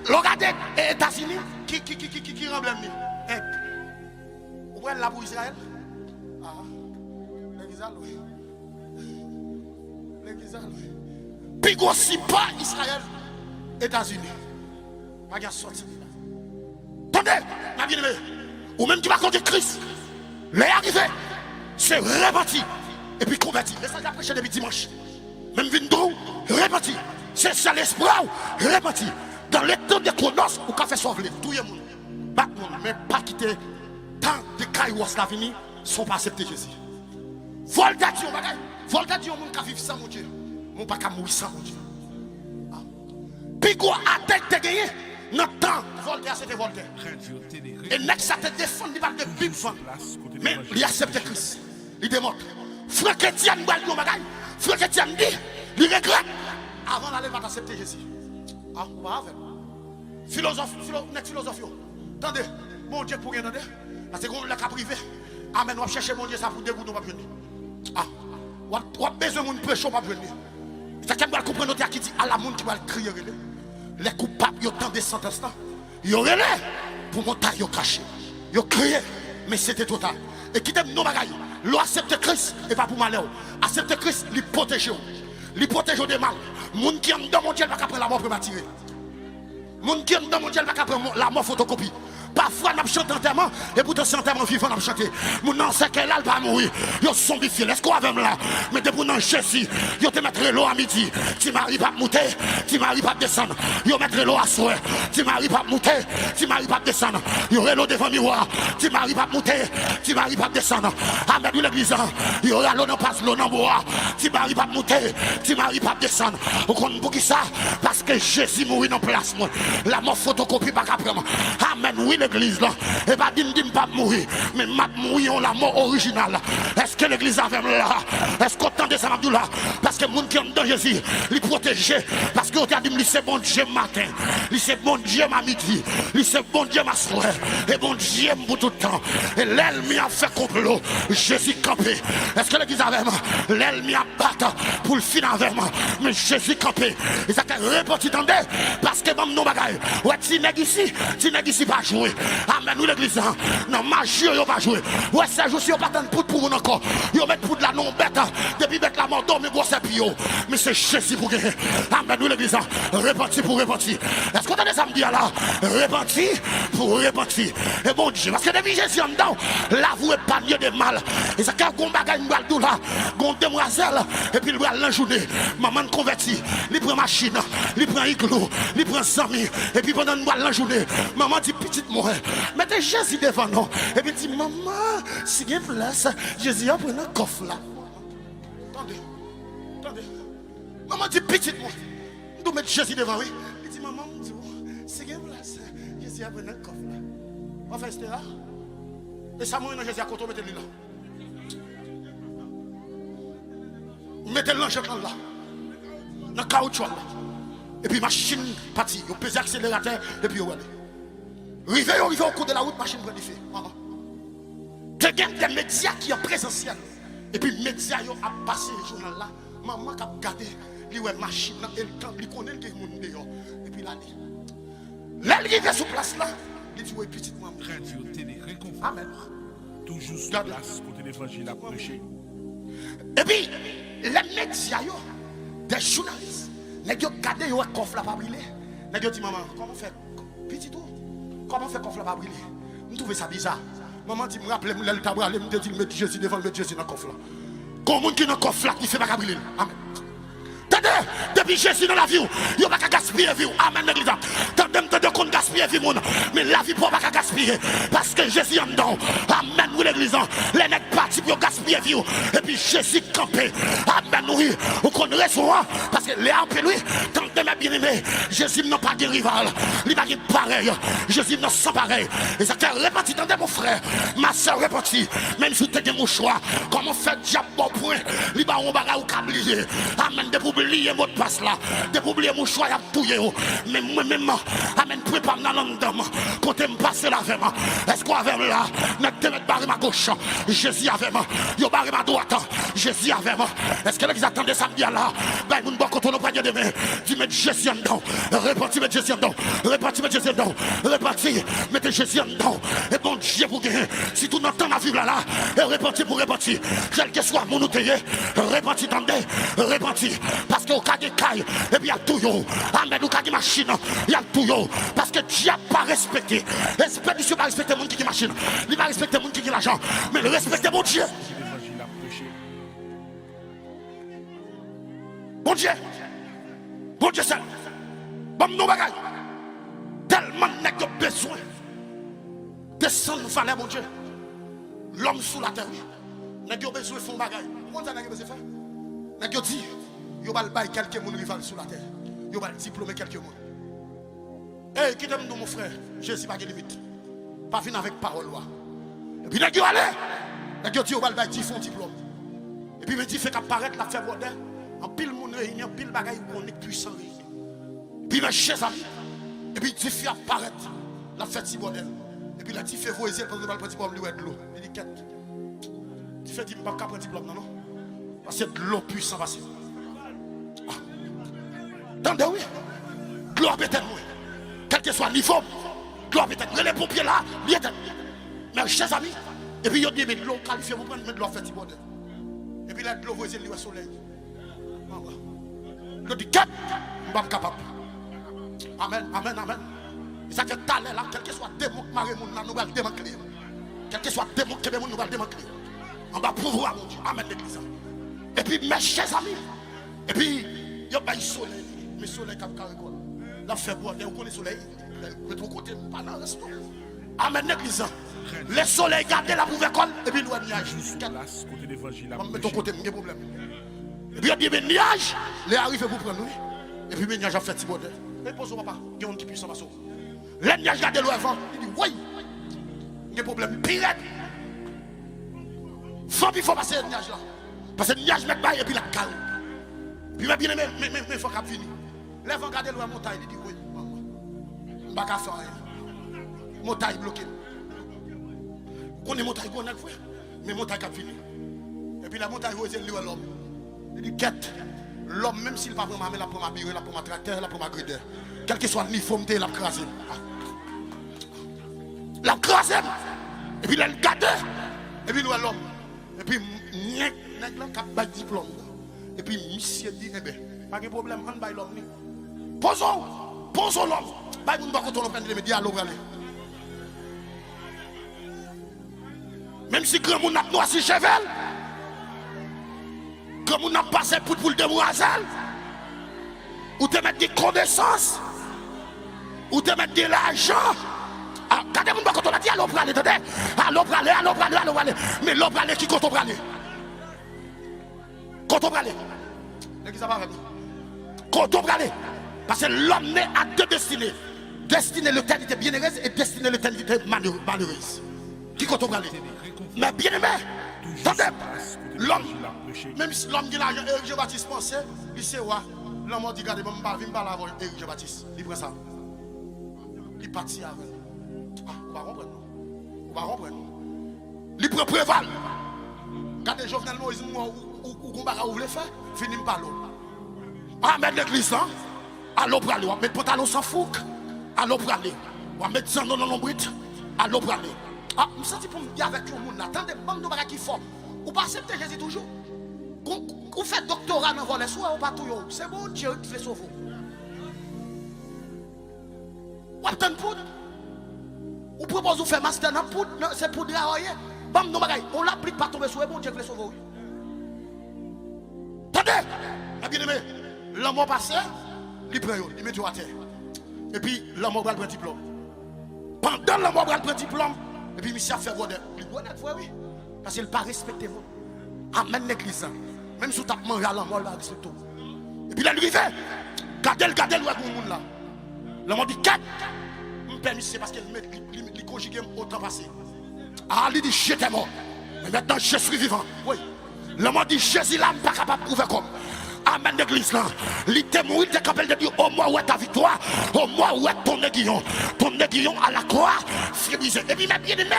Regardez les États-Unis qui remblème. Vous voyez là pour Israël? Ah, l'église, oui. Puis aussi pas Israël, États-Unis. Pas de sortie. Attendez, ma bien-aimée, ou même qui va compter Christ, les arrivés, c'est réparti et puis converti. Et ça, j'ai prêché depuis dimanche. Même Vindou, réparti. C'est ça l'espoir, réparti. Dans les temps de Chronos, ou qu'a fait sauver tout le monde. Mais pas quitter tant de Kairos la venue, sont pas acceptés Jésus. Volta Dieu, bagaille. Volta Dieu, mon qui vivre sans mon Dieu. Mon pas qu'à mourir sans mon Dieu. Puis quoi, à tête de gagner, notre temps, Voltaire c'était Voltaire. Et next ça te défend, il parle de Bible. Mais il accepte Christ. Il démontre. Frère chrétien, il dit, frère chrétien dit, il regrette. Avant d'aller, il va accepter Jésus. Ah, on va avec. Philosophe. Attendez, mon Dieu pour rien entendre. Parce qu'on l'a qu'à privé. Amen, on va chercher mon Dieu, ça pour dégoûter, on va venir. Ah, on a besoin de mon prêche, on va venir. C'est qui va comprendre notre qui dit à la monde qui va crier. Les coupables, ils ont tant de sentences. Ils ont relé pour monter, ils ont craché. Ils ont crié, mais c'était total. Et qui t'aime nos bagailles. L'on accepte Christ et pas pour malheur. Accepte Christ, il protège. Il protège des mal. Moun qui est dans mon Dieu va prendre la mort prématurée. Moun qui est dans mon Dieu va prendre la mort photocopie. Parfois, on chante enterrement, et pourtant, c'est enterrement vivant, on chante. Mon nom, c'est qu'elle a pas mourir. Ils sont difficiles. Est-ce qu'on a même là? Mais depuis non, Jésus, ils te mettre l'eau à midi. Tu m'arrives pas à monter, tu m'arrives pas à descendre. Ils mettent l'eau à soir. Tu m'arrives pas à monter, tu m'arrives pas à descendre. Ils auraient l'eau devant le miroir. Tu m'arrives pas à monter, tu m'arrives pas à descendre. Amen, l'église. Ils auraient l'eau dans passe, l'eau dans bois. Tu m'arrives pas à monter, tu m'arrives pas à descendre. Vous comprenez pour qui ça? Parce que Jésus mourit dans place. La mort photocopie pas qu'à prendre. Amen, oui, l'église là. Et pas dim pas mourir, mais m'a mourir la mort originale. Est-ce que l'église avait là? Est-ce qu'on entend ça là? Parce que les gens qui ont dans Jésus, les protéger. Parce que on t'a dit, c'est bon Dieu matin, c'est bon Dieu ma midi, c'est bon Dieu ma soirée, et bon Dieu pour tout le temps. Et l'ennemi a fait complot, Jésus campé. Est-ce que l'église avait l'ennemi a battu pour le finir avec moi? Mais Jésus campé. Et ça t'a répondu, attendez, parce que bon, nous bagaille. Ouais, tu n'es ici pas jouer. Amen, nous l'église, non, magie, il pas jouer. Ouais, c'est juste, il pas tant de poudre pour mon encore. Il met pour de la non bête, depuis bête la mort, mais gros c'est pio. Mais c'est Jésus pour gagner. Amen, nous l'église, repentir pour repentir. Est-ce qu'on a des samedis là? Repentir pour repentir. Et bon Dieu, parce que depuis Jésus en dedans, l'avouer pas mieux de mal. Et ça, quand on bagaille, on là, on demoiselle, et puis il va l'enjourner. Maman converti, il prend machine, il prend igloo, il prend sami, et puis pendant une l'enjourner, maman dit petite moi, mettez Jésus devant nous. Et puis dit maman, si il y a place, Jésus a pris un coffre là. Attendez. Maman dit petite moi, nous mettons Jésus devant oui. Il dit maman, si il y a place, Jésus a pris un coffre là. On fait c'était là. Et ça moi Jésus a côté mettez-le là. Mettez l'enjeu là. Dans le caoutchouc là. Et puis machine partie, vous pesez accélérateur et puis vous allez. Rivé au cours de la route, machine prend du feu. Tu as des médias qui sont présentiels. Et puis les médias ont passé le journal là. Maman qui a gardé les machines là, il connaît les gens dehors. Et puis là, il est sur place là. Il dit, oui, petite maman. Radio télé réconfort. Amen. Toujours sur place, côté l'évangile à prêcher. Et puis, les médias, des journalistes, les gens qui ont gardé le coffre là pas brûlé. Les gens disent, maman, comment faire petit tout? Comment faire coffre là pas brûlé? Je trouve ça bizarre. Maman dit, me rappelle, me tabra, me dit, mettre Jésus devant, mettre Jésus dans le coffre là. Comment qui dans le coffre là qui fait pas brûler? Amen. Depuis Jésus dans la vie, il n'y a pas qu'à gaspiller la vie. Amen, l'église. Tandem qu'on gaspille la vie, mais la vie pour pas qu'à gaspiller. Parce que Jésus en dedans. Amen, oui, l'église. Les nègres partis pour gaspiller la vie. Et puis Jésus campé. Amen, oui. On connaît raison. Parce que les arpes, lui, tandem est bien aimé. Jésus n'a pas de rival. Il n'a pas de pareil. Jésus n'a pas pareil. Et ça t'a réparti, tandem, mon frère. Ma soeur répartie. Même si tu as mon choix. Comment faire diable bon point. Il va en bagarre ou câblier. Amen, de pour oublier votre passe là, de pour oublier mon choix, il a touillé. Mais moi-même, amen, prépare dans l'endem. Quand tu me passes là avec moi, est-ce qu'on avait là, ne te barrer ma gauche, Jésus avec moi, yo barrer ma droite, Jésus avec moi. Est-ce que les attendez samedi là, ben, mon bon quand on a pas de main, tu mets Jésus en dedans, répartis, mets Jésus en dedans, répartis, mets Jésus en dedans, répartis, mettez Jésus en dedans. Et bon Dieu pour gagner, si tout notre temps à vivre là, et répartis pour répartir, quel que soit mon outil, répartis, tendez, répartis. Parce que au cas des cailles, et puis il y a tout yo. Amen, au cas des machines, il y a tout yo. Parce que Dieu n'a pas respecté. Respect, Dieu n'a pas respecté le monde qui a machine. Il n'a pas respecté le monde qui a l'argent. Mais le respecter mon Dieu. Bon Dieu. Bon Dieu seul. Bon nous bagaille. Tellement n'a que besoin. Descendre valeur mon Dieu. L'homme sous la terre. N'a que besoin de faire bagaille. Comment ça n'a que besoin de faire? N'a que dit. Yo va bailler quelques monde rival sur la terre. Yo va diplômer quelques monde. Eh, qui t'aime nous mon frère? Jésus pas de limite. Pas venir avec parole loi. Et puis nèg yo aller. Nèg yo dit yo va bailler 10 font diplôme. Et puis me dit fait apparaître la faire bordel. En pile monde réunion, pile bagaille on est puissant. Et puis mes chers amis. Et puis dit fait apparaître la fête si bordel. Et puis la dit fait voiser parce que le petit pomme lui de l'eau. Il dit quête. Tu fais dit pas prendre diplôme non. Parce que de l'eau puissant passer. Attendez, oui. Gloire peut-être, quel que soit le niveau, gloire peut-être. Les pompiers là, bien être. Mais chers amis, et puis il y a des l'eau qualifiée pour prendre de l'eau fait bordel. Et puis là, de l'eau voisine, il y a le soleil. Je dis, qu'est-ce que je suis capable? Amen, amen, amen. Et ça fait talent là, quel que soit le démon qui marre, nous allons démanteler. Quel que soit le démon qui nous allons démanteler. On va pouvoir, mon Dieu. Amen, l'église. Et puis, mes chers amis, et puis, il y a le soleil. Le soleil qui a caricole. La fait boire, vous connaissez le soleil. Mais ton côté, pas dans le restaurant. Amen, l'église. Le soleil garde la couvercle et puis nous nuage. On met ton côté, il y a problème. Et puis il y a des nuages, les arrivent pour prendre nous. Et puis les nuages a fait si bordel. Et pose au papa, il y a un qui puisse s'en passer. Les nuages gardent l'eau avant. Il dit Oui. Il y a un problème pirate. Faut passer le nuage là. Parce que le nuage met pas et puis la calme. Puis bien aimé, mais faut qu'il finisse. Lève regarder la montagne, il dit oui, maman. Je ne vais pas faire rien. Montagne bloquée. On est montagne, on a frère. Mais montagne qui a fini. Et puis la montagne, c'est l'homme. Il dit quête. L'homme, même s'il ne va pas prendre ma prendre ma bire, il va prendre ma tracteur, il va prendre ma grideur. Quel que soit le niveau, il va craser. Il va craser. Et puis il a le gardé. Et puis nous, l'homme. Et puis, il y a un diplôme. Et puis, monsieur dit, eh bien, pas de problème, on va l'homme. Posons l'homme. Pas de problème, on va dire à l'homme. Même si grand monde n'a pas noirci chevel, grand monde n'a pas passé pour le demoiselle, ou te mettre des connaissances, ou te mettre de l'argent. Quand on a dit à l'opéra, à l'opéra, mais l'opéra qui compte au aller. Quand on aller. Quand on aller. Parce que l'homme naît à deux destinées. Destinée l'éternité bienheureuse et destinée l'éternité malheureuse. Qui compte au aller. Mais bien aimé, attendez, l'homme, même si l'homme qui a l'argent, Éric Jean-Baptiste pensait, il sait quoi. L'homme a dit, regardez, je ne vais pas l'avoir Éric Jean-Baptiste. Il prend ça. Il partit avec. On va reprendre. Il prend préval. Regardez Jovenel Moïse ou Gombara ouvre les feux, finit par l'eau. Mettre l'église là, à l'eau pour aller. On va mettre pantalon sans fouque, à l'eau pour aller. On va mettre ça dans l'ombre, à l'eau pour aller. Je me sens pour me dire avec tout le monde. Attendez, bon, nous qui fort. Ou pas accepter Jésus toujours. Vous faites doctorat dans volet soit ou pas tout. C'est bon, Dieu qui fait sauver. Ou attendre pour. Ou propose de faire master dans poudre, c'est pour dire rien. Bam, non, on l'applique pas tomber sur le bon Dieu qui fait sauver. Attendez, bien aimé, l'homme passé, il prend, il met tout à terre. Et puis l'homme va prendre diplôme. Pendant l'homme va prendre diplôme, et puis monsieur a fait bonheur. Il doit être oui. Parce qu'il n'a pas respecté vous. Amène l'église. Même si vous tapez mangé à l'homme, il va respecter vous. Et puis il est arrivé. Gardez le monde là. L'homme dit 4. Je me permets, c'est parce qu'il conjugue au temps passé. Ah, il dit j'étais mort. Mais maintenant je suis vivant. Oui. L'homme dit Jésus là, je ne suis pas capable de prouver comme. Amen l'église là. Il était mort, il était capable de dire au moins où est ta victoire, au moins où est ton aiguillon à la croix, frisé. Et puis m'a bien aimé.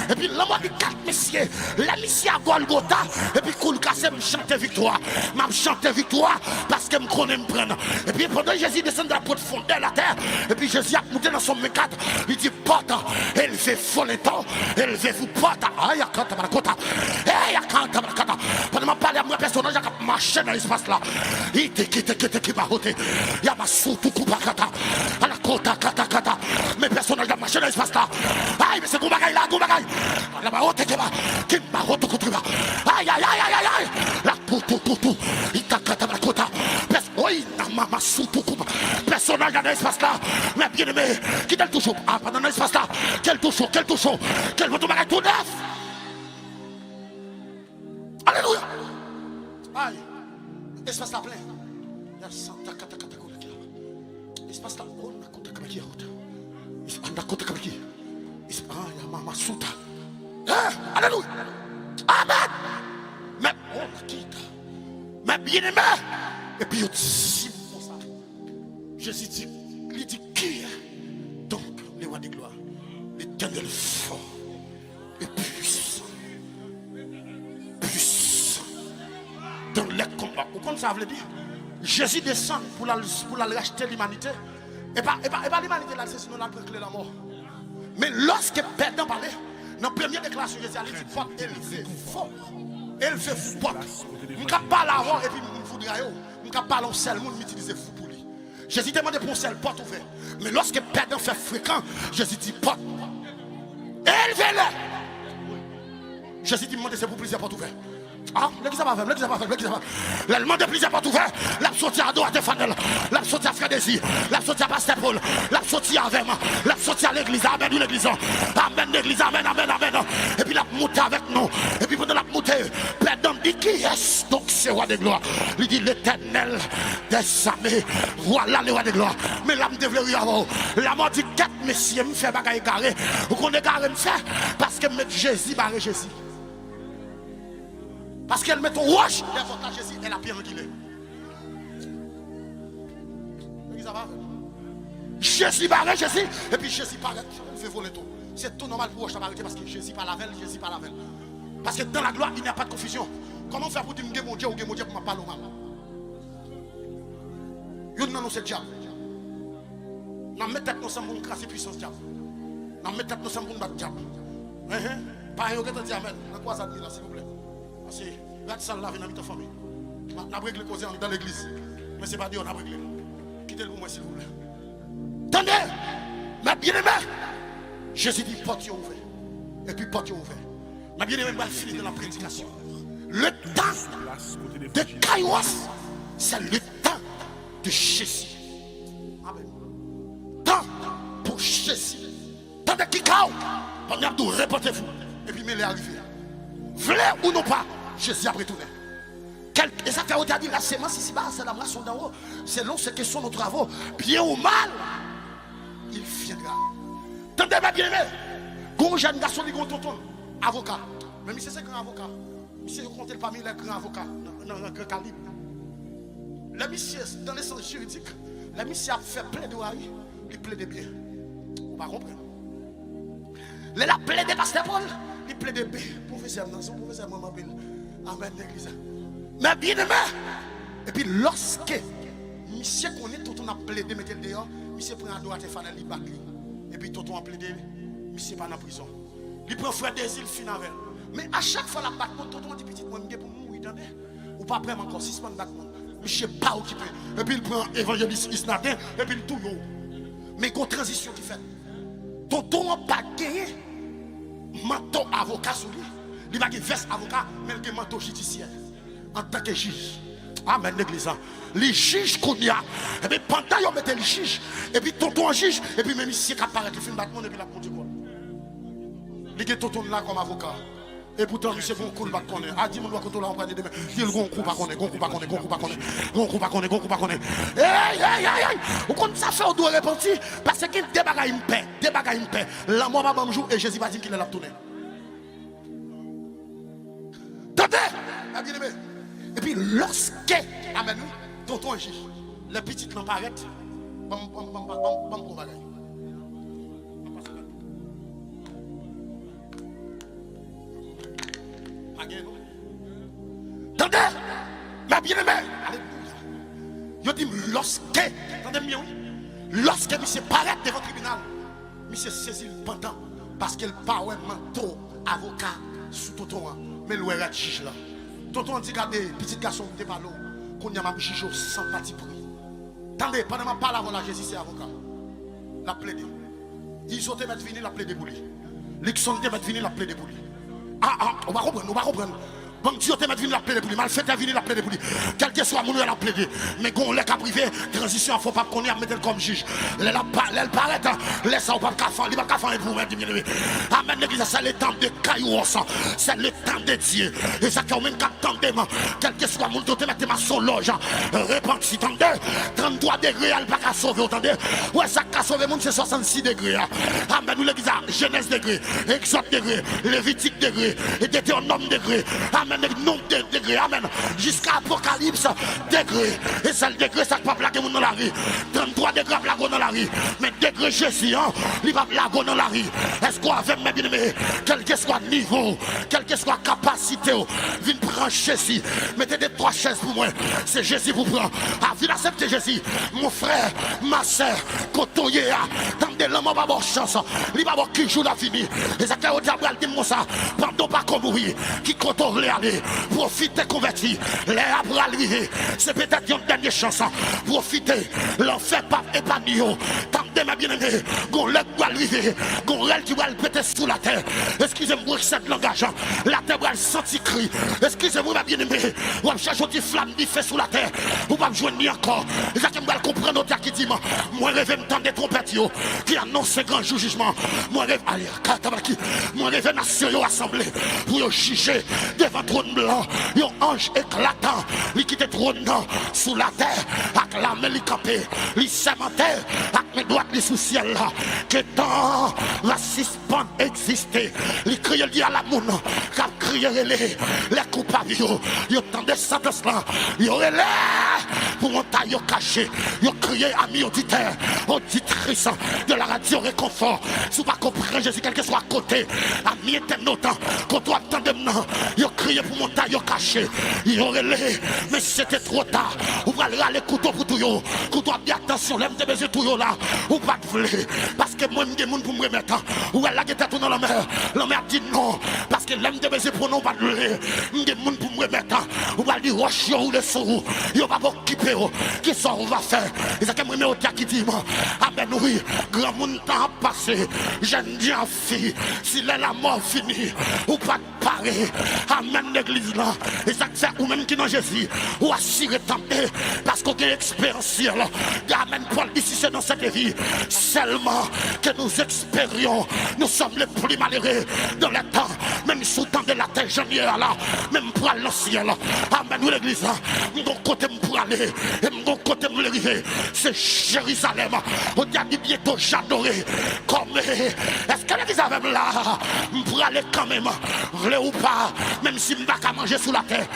Et puis l'homme dit 4 messieurs. La mission à Golgotha. Et puis cool cassé me chanter victoire. M'a chanter victoire parce que me connaît me prendre. Et puis pendant Jésus descend de la profondeur de la terre. Et puis Jésus a monté dans son mécade. Il dit porte, élevez folle temps, élevez-vous porte. Aïe à canta la cota. Aïe à canta la cota. Pendant que parler à moi personnage qui marché dans l'espace là. Il te qui va ôter. Il y a ma soutou coupa kata. À la kota kata. Mes personnages qui marché dans l'espace là. Aïe mais c'est Goubagaï là, Goubagaï. La ma ôte qui va ôter contre toi. Aïe. La tout. Il t'a kata la kota. Oui, ma soutou coupa. Personnage dans l'espace là. Mais bien aimé. Qui t'aime toujours. Ah, pendant l'espace là. Quel touche. Quel votre bagage tout neuf. Alléluia. Aïe. Espace là plein. Il y a Santa Kata. Espace là, on a compté comme qui est. On a compté comme qui. Il y a Mama Souta. Alléluia. Amen. Mais on quitte. Mais bien aimé. Et puis il dit comme ça. Jésus dit, il dit qui est donc le roi de gloire, l'Éternel fort et puissant. Dans les combats. Vous comprenez ça veut dire? Jésus descend pour la racheter l'humanité. Et pas l'humanité là, c'est sinon la clé la mort. Mais lorsque perdant parlait, dans la première déclaration, Jésus a dit porte élevé fort. Élevé vous porte. Je ne peux pas l'avoir et puis je vous dirai, je ne peux pas l'on seul, je m'utilise fou pour lui. Jésus demande pour un seul porte ouverte. Mais lorsque perdant fait fréquent, Jésus dit porte. Élevez-le. Jésus dit demande c'est pour plusieurs portes ouvertes. Ah, l'église va faire. L'allemand de plusieurs portes ouvertes. La sortie à Doha Fanel. La sortie à Frédési. La sortie à Pasteur Paul. La sortie à Vema. La sortie à l'église. Amen l'église. Amen l'église. Amen. Et puis la montée avec nous. Et puis pendant la montée, perdant dit qui est donc c'est roi roi des gloires. Il dit l'Éternel des armées. Voilà le roi des gloires. Mais l'âme développe avant. La mort dit 4 messieurs me fait bagaille carré. Vous connaissez carré me fait parce que met Jésus barré Jésus. Parce qu'elle met ton roche derrière Jésus et la pierre qu'il est. Jésus barré Jésus et puis Jésus paraît. Il fait voler tout. C'est tout normal pour vous arrêter parce que Jésus pas la veille, Jésus pas la veille. Parce que dans la gloire, il n'y a pas de confusion. Comment faire pour dire que mon Dieu ou que mon Dieu pour me parler au mal? Non, non, c'est le diable. Nous mettons ensemble pour casser puissance diable. Nous mettons ensemble pour battre le diable. Par exemple, vous dites amen. Dans quoi ça dit là, s'il vous plaît? Parce que la salle là, vient dans ta famille. On a réglé causer dans l'église. Mais ce n'est pas dit on a réglé. Quittez-le pour moi, s'il vous plaît. Attendez, ma bien-aimée, Jésus dit porte ouverte. Et puis porte ouverte. Ma bien-aimée va finir de la prédication. Le temps de Kairos, c'est le temps de Jésus. Amen. Temps pour Jésus. Temps de Kikao. On a tout répétez-vous. Et puis, mais les arrivés. Voulez ou non pas, Jésus a retourné. Et ça fait au-delà dit la sémence ici-bas, c'est la moisson d'en haut. Selon ce que sont nos travaux, bien ou mal, il viendra. Tendez ma bien-aimée. Quand un jeune garçon dit qu'on tonton, avocat. Mais c'est un grand avocat. Monsieur, vous comptez parmi les grands avocats dans un grand calibre. Le monsieur, dans les sens juridiques, le monsieur a fait plaidoyer, il plaide bien. Vous ne comprenez pas. Il a plaidé pasteur Paul, il plaide bien. Professeur, non, son professeur Maman Bill. Amen, l'église. Mais bien aimé. Et puis lorsque monsieur connaît tout on a plaidé, mettez le dehors, monsieur prend à droite et fait le bac. Et puis tout on a plaidé, monsieur pas en prison. Il prend frère des îles finales. Mais à chaque fois la batte, tout on dit petit moi pour mourir, attendez. Ou pas prendre encore 6 mois de batte. Monsieur pas occupé. Et puis il prend évangéliste Isnatin et puis il tout yo. Mais une transition qui fait. Tonton n'a pas gagné. Manteau avocat sur lui. Il n'a pas veste avocat, mais il a manteau judiciaire. En tant que juge. Amen, l'église. Les juges qu'on y a. Et puis pendant qu'ils mettent les juges. Et puis tonton en juge. Et puis même ici, il apparaît, il fait un battement et puis la conduit quoi. Il y a tonton là comme avocat. Et pourtant, monsieur, vous coule pas connaître. Ah, dis-moi, quand on l'a emprunté demain. Il y a le gon coup pas connaître, gon coup pas connaître, gon coup pas connaître, gon coup pas connaître, gon coup pas connaître. Hey, hey, hey, hey. Vous comptez ça fait, on doit répondre. Parce qu'il débagaille une paix, débagaille une paix. La mort va me jouer et Jésus va dire qu'il est là tourné. Attendez, bien aimé. Et puis, lorsque, amen, tonton est juge, les petites lampes arrêtent. Bam, bam, bam, bam, bam, bam, bam. Attendez, ma bien-aimée, alléluia. Je dis, lorsque, attendez bien, oui, lorsque monsieur paraît devant le tribunal, monsieur saisit le pendant, parce qu'il parle manteau, avocat, sous tonton, mais le est juge là. Tonton dit, regardez, petit garçon, vous n'êtes pas là, qu'on y a ma juge sans parti pris. Attendez, pendant que je parle avant la Jésus, c'est avocat. La plaide. Ils ont été mettre venir la plaide pour lui. Ils sont été mettre venir la plaide pour lui. Ah, on va comprendre, on va comprendre. Bon Dieu te met venir la plaider pour lui, mal fait venir la plaider pour lui. Quel que soit mon la plaider. Mais quand on l'a privé, transition, il ne faut pas qu'on y mette comme juge. Elle paraît, laisse ça au pas faire, il va pas faire pour mettre bien aimé. Amen, l'église, c'est le temps de Kairos, c'est le temps de Dieu. Et ça fait même qu'à attendre, quel que soit mon te mette ma son loge. Repenti, attendez, 33 degrés, elle va pas sauver, attendez. Ouais, ça a sauvé mon c'est 66 degrés. Amen, nous l'église, Genèse degré, Exode degré, Lévitique degré, et Deutéronome degré. Amen, nombre de degrés, amen. Jusqu'à Apocalypse, degrés. Et c'est le degré, ça ne peut pas plaquer dans la rue. 33 degrés, plaquer dans la rue. Mais degré Jésus, il va plaquer dans la rue. Est-ce qu'on avait mes bien-aimés, quel que soit le niveau, quelle que soit la capacité, viens prendre Jésus. Mettez des 3 chaises pour moi. C'est Jésus pour prendre. Ah, viens accepter Jésus. Mon frère, ma soeur, côtoyer, tendez l'homme, va avoir chance. Il va avoir qui joue la fini. Et ça fait au diable, il dit ça. Pendant pas qu'on mourir, qui côtoie les aller. Profitez, convertis. Les après arriver. C'est peut-être une dernière chance. Profitez. L'enfer pas épanoui. Tendez Tendez ma bien-aimée, gon l'œil doit arriver, gon l'œil qui va le péter sous la terre. Excusez-moi, cette langage, la terre va le sentir cri. Excusez-moi, ma bien-aimée, ou va chercher des flammes qui fait sous la terre, ou va me joindre encore. Et ça qui me va comprendre, qui dit, moi rêve m'entendre des trompettes qui annoncent grand jugement. Moi rêve, allez, moi rêve nation assemblée pour juger devant trône blanc, un ange éclatant, il quitte trône sous la terre, avec la main, il campé, il sémentaire, avec mes doigts, les sous ciel là, que tant la suspendre exister, il crie, il dit à la moune, qu'a crié les coupables, il tendait ça de cela, il aurait l'air pour mon taille caché, il crié ami auditeur, auditrice de la radio réconfort, si vous ne comprenez pas Jésus, quel que soit à côté, ami éternel, quand tu attends de moi, il crié pour mon taille caché, il aurait l'air, mais c'était trop tard, vous allez aller couteau pour tout, vous doit bien attention, l'aime de baiser tout là, ou pas de voler, parce que moi, je suis pour me remettre, ou elle a été tout dans la mer dit non, parce que l'aime de baiser pour nous pas de voler, je suis pour me remettre, ou va dire roche ou le sous, il va pas occuper, qui ça on va faire, et ça que moi, je qui dit, amen oui, grand monde temps passé, jeune bien fille, si la mort finie, ou pas de parer, amen l'église là, et ça que c'est ou même qui dans Jésus, ou assurer tenter, parce qu'on a expérientiel, amen Paul ici c'est dans cette vie, seulement que nous expérions, nous sommes les plus malheureux dans le temps, même sous temps de la terre géniale là, même pour aller au ciel, amen nous l'église là, mon côté pour aller, et mon côté pour arriver, c'est Jérusalem, on dit bientôt j'adorais, comme est-ce que l'église avait là, pour aller quand même, vrai ou pas, même si je ne vais pas manger sous la terre,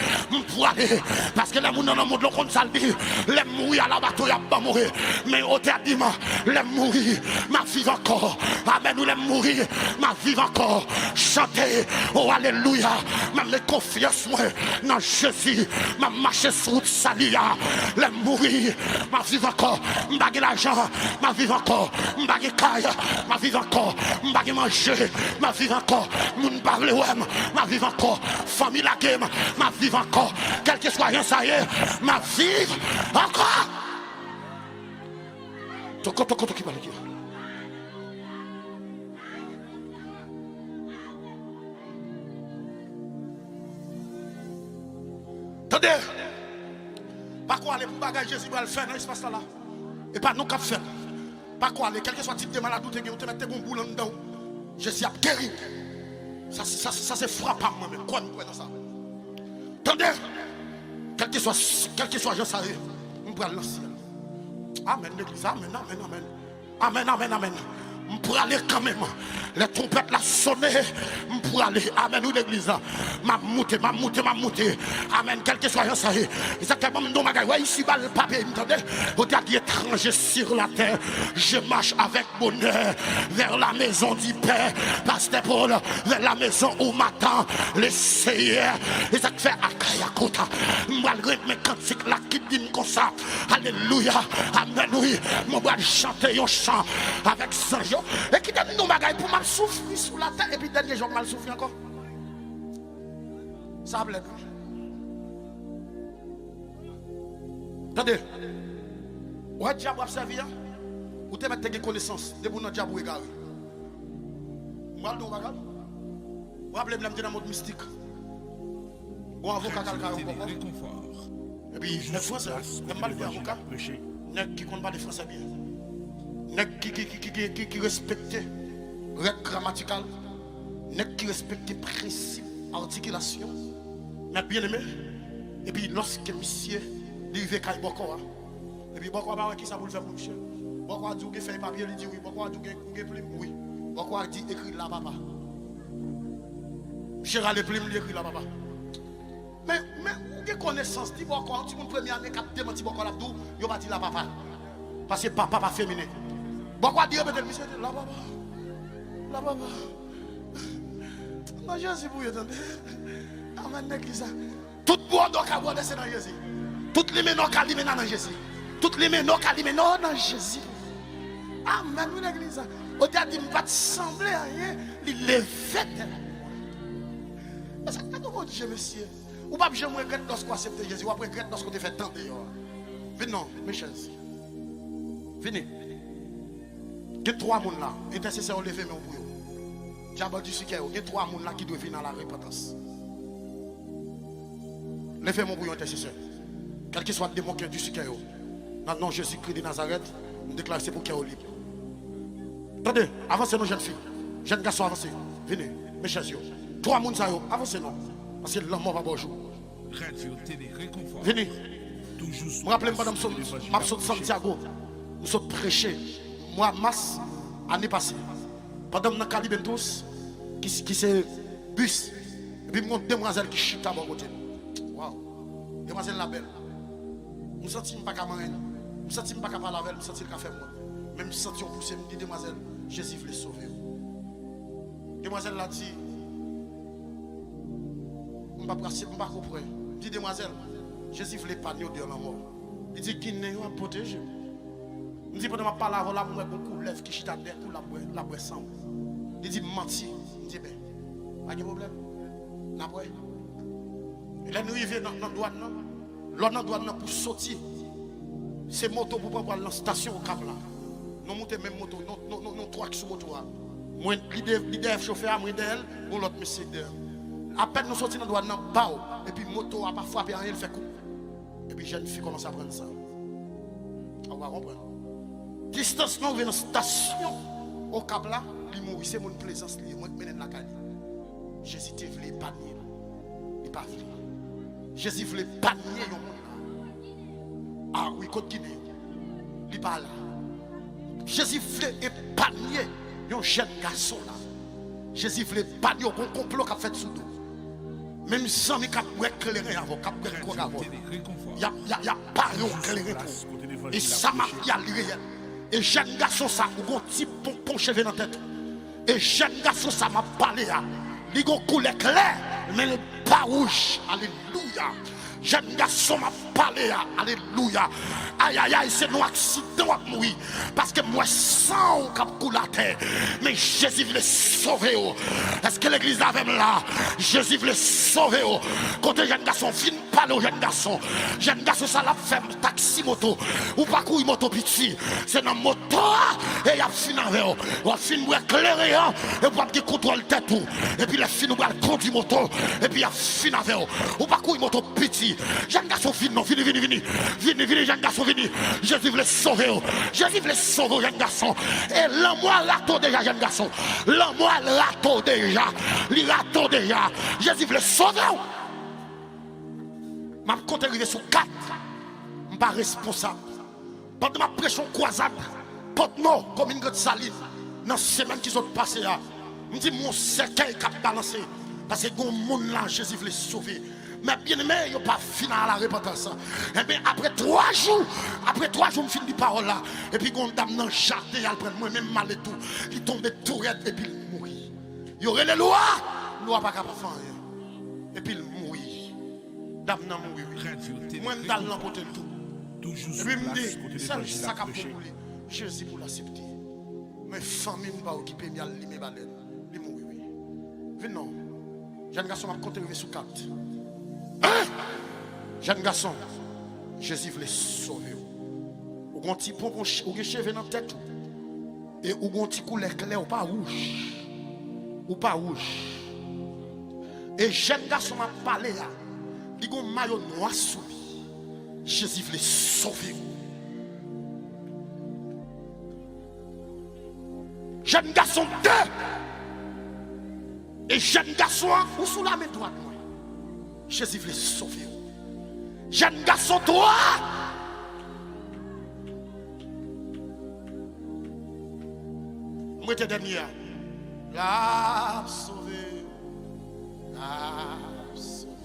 pour aller, parce que les gens dans le monde, comme ça le dit, les mourir à la bateau, il n'y a pas mourir, mais au théâtre, les mourir, ma vie encore, amen, nous les mourir, ma vie encore, chanter, oh alléluia, même les confiances, moi, dans Jésus, ma marche sur le salut, les mourir, ma vie encore, m'baguer l'argent, ma vie encore, m'baguer caille, ma vie encore, m'baguer manger, ma vie encore, moun parler ma vie encore, famille la game, ma vie encore, quel que soit rien ça y est, ma vie encore. Toko qui parle qui. Attendez, pas quoi aller pour bagager Jésus va le faire dans l'espace là, et pas nous cap faire. Pas quoi aller, quel que soit type de maladie, tu te mets un boulot dedans. Jésus a guéri. Ça c'est frappant moi-même. Quoi nous dans ça? Attendez, quel que soit je savais, on pourra le ciel. Amen l'église, amen. Pour aller quand même, les trompettes la sonné, pour aller, amen, ou l'église, m'a monté, amen, quel que soit ça, et ça fait bon, non, ouais, ici, le papier, entendez, au dernier étranger sur la terre, je marche avec bonheur vers la maison du Père, Pasteur Paul, vers la maison où m'attend le Seigneur, et ça fait akayakota, malgré mes cantiques là qui disent comme ça, alléluia, amen, oui, mon bois chanter un chant avec Saint-Jean. Et qui donne nous bagaille pour mal souffrir sous la terre et puis dernier jour mal souffrir encore. Ça blesse. Attendez. Ouais diable a servi ou te mettre des connaissances de pour notre diable égaré. Moi nous bagaille. Vous rappelez me dans mode mystique. Bon avocat calcaire et puis les français même mal des avocats. Nèg qui compte pas les français bien. Qui respecte règles grammaticales, qui respecte principes, articulation, mais bien aimé. Et puis lorsque monsieur arrive à Boko, et puis Boko va qui ça pour le faire pour monsieur. Boko a dit qu'il fait papier, il dit oui. Boko a dit qu'il plume, oui. Boko a dit écrit là papa. Gérald les plumes, il écrit là papa. Mais vous avez connaissance, dit Boko, tu mon première année 4 démenti Boko là tout, il va dire là papa. Parce que papa pas féminin. Pourquoi dire peut-être monsieur là papa. Non Jésus pour y entendre. Amen l'église. Tout bois donc à boire c'est dans Jésus. Toutes les ménons qu'à limer dans Jésus. Toutes les ménons qu'à limer dans Jésus. Amen l'église. Au dia dit pas sembler rien, il le fait. Mais ça quand on dit monsieur, ou pas je me regrette lorsqu'on accepte Jésus, ou après regrette lorsqu'on te fait tant de. Venez non, mes chers. Venez. Il y a 3 personnes là, intercesseurs levé mais pour eux. Diable du sucre, il y a 3 personnes là qui doivent venir dans la repentance. Levez mon bouillon intercesseur. Quel que soit le démon qui est du sucre, dans le nom de Jésus-Christ de Nazareth, nous déclarons c'est pour qu'il y ait libre. Attendez, avancez nos jeunes filles. Jeunes garçons, avancez. Venez, mes chers yeux. 3 personnes, avancez non. Parce que l'homme va pas jouer. Radio, télé, réconfort. Venez. Toujours Je me rappelle, madame, je suis de Santiago. Nous sommes prêchés. Moi, mars, année passée. Pendant que Caliben tous, qui c'est bus. Et puis, une demoiselle qui chute à mon côté. Waouh. Demoiselle la belle. Nous ne sentons pas qu'à manger. Nous ne sentons pas qu'à parler avec elle. Nous sentons qu'à faire moi. Même nous sentons pousser. Nous dit, demoiselle, Jésus veut sauver. Demoiselle l'a dit. Je ne vais pas comprendre. Dit, demoiselle, Jésus veut épargner de la mort. Il dit, qu'il n'est pas protégé. Je dis, pendant que je parle avant là, je beaucoup de lèvres qui chita derrière pour la boire sans. Il dit, menti. Je dis, ben, pas de problème. La boire. Et là, nous arrivons dans la douane. L'autre dans la douane pour sortir. C'est moto pour prendre la station au Cap là. Nous montons même moto. Nous 3 qui sont moto. Moi, l'idée chauffeur, moi, d'elle, ou l'autre monsieur derrière. À peine nous sortons dans la douane, et puis moto a pas frappé, il fait coup. Et puis jeune fille commence à prendre ça. On va comprendre. Distance, nous venons dans la station au Cap là, il mourit, c'est mon plaisance, il mène la caille. Jésus te voulait épargner. Il n'est pas voulu. Jésus voulait épargner. Ah oui, continue. Il n'est pas là. Jésus voulait épargner un jeune garçon là. Jésus voulait épargner un complot qui a fait sous nous. Même sans nous éclairer avant, il n'y a pas éclairé pour. Et ça m'a fait réel. Et jeune garçon ça, ou un petit pompon cheveux dans la tête. Et jeune garçon ça m'a parlé. Il a une couleur claire, mais il n'est pas rouge. Alléluia. Jeune garçon m'a parlé. Alléluia. Aïe aïe aïe, c'est un accident à mourir. Parce que moi, sans cap coule la terre. Mais Jésus voulait sauver. Est-ce que l'église avait là? Jésus voulait sauver. Quand un jeune garçon finit parler au jeune garçon. Jeune garçon, ça l'a fait taxi moto. Ou pas courir moto petit. C'est dans moto. Et il a fini avec eux. Il a fini pour éclairer. Et pour avoir contrôle tête tout. Et puis il a fini pour conduire moto. Et puis il a fini avec eux. Ou pas courir moto petit. Jeune garçon, vini, non, vini, jeune garçon, vini. Jésus voulait sauver. Jésus voulait sauver, jeune garçon. Et l'amour rateau déjà, jeune garçon. L'amour rateau déjà. Il rateau déjà. Jésus voulait sauver. Ma compte arrivé sur 4. Je ne suis pas responsable. Pendant ma pression croisade, non, comme une grande saline, dans ces semaines qui sont passées, je me dis, mon cercueil qui a balancé. Parce que le monde là, Jésus voulait sauver. Mais bien aimé, il n'y a pas fini à la repentance. Et bien après 3 jours, je finis des paroles là. Et puis quand dame dans le jardin, elle prend moi-même mal et tout. Il tombe tout raide et puis il mourit. Il y aurait les lois, loi pas capable de faire rien. Et puis il mourit. Dame n'a mouri. Moi je dans l'emporter tout. Toujours et puis il me dit, c'est ça qu'a fait pour lui. Jésus pour l'accepter. Mais famille ne va pas occuper, mais elle m'a balène. Il mourit, oui. Venez non. Jeune garçon m'a compté sur 4. Hein? Jeune garçon, Jésus voulait sauver. Ou un petit pompon, ou un cheveu dans la tête. Et ou un petit couleur clair, ou pas rouge. Ou pas rouge. Et jeune garçon m'a parlé là. Il y a un maillot noir sous lui. Jésus voulait sauver. Jeune garçon 2. Et jeune garçon, ou sous la main droite. Jésus voulait sauver. Jeune garçon 3. Moi, t'es dernier. La sauvé. La sauvé.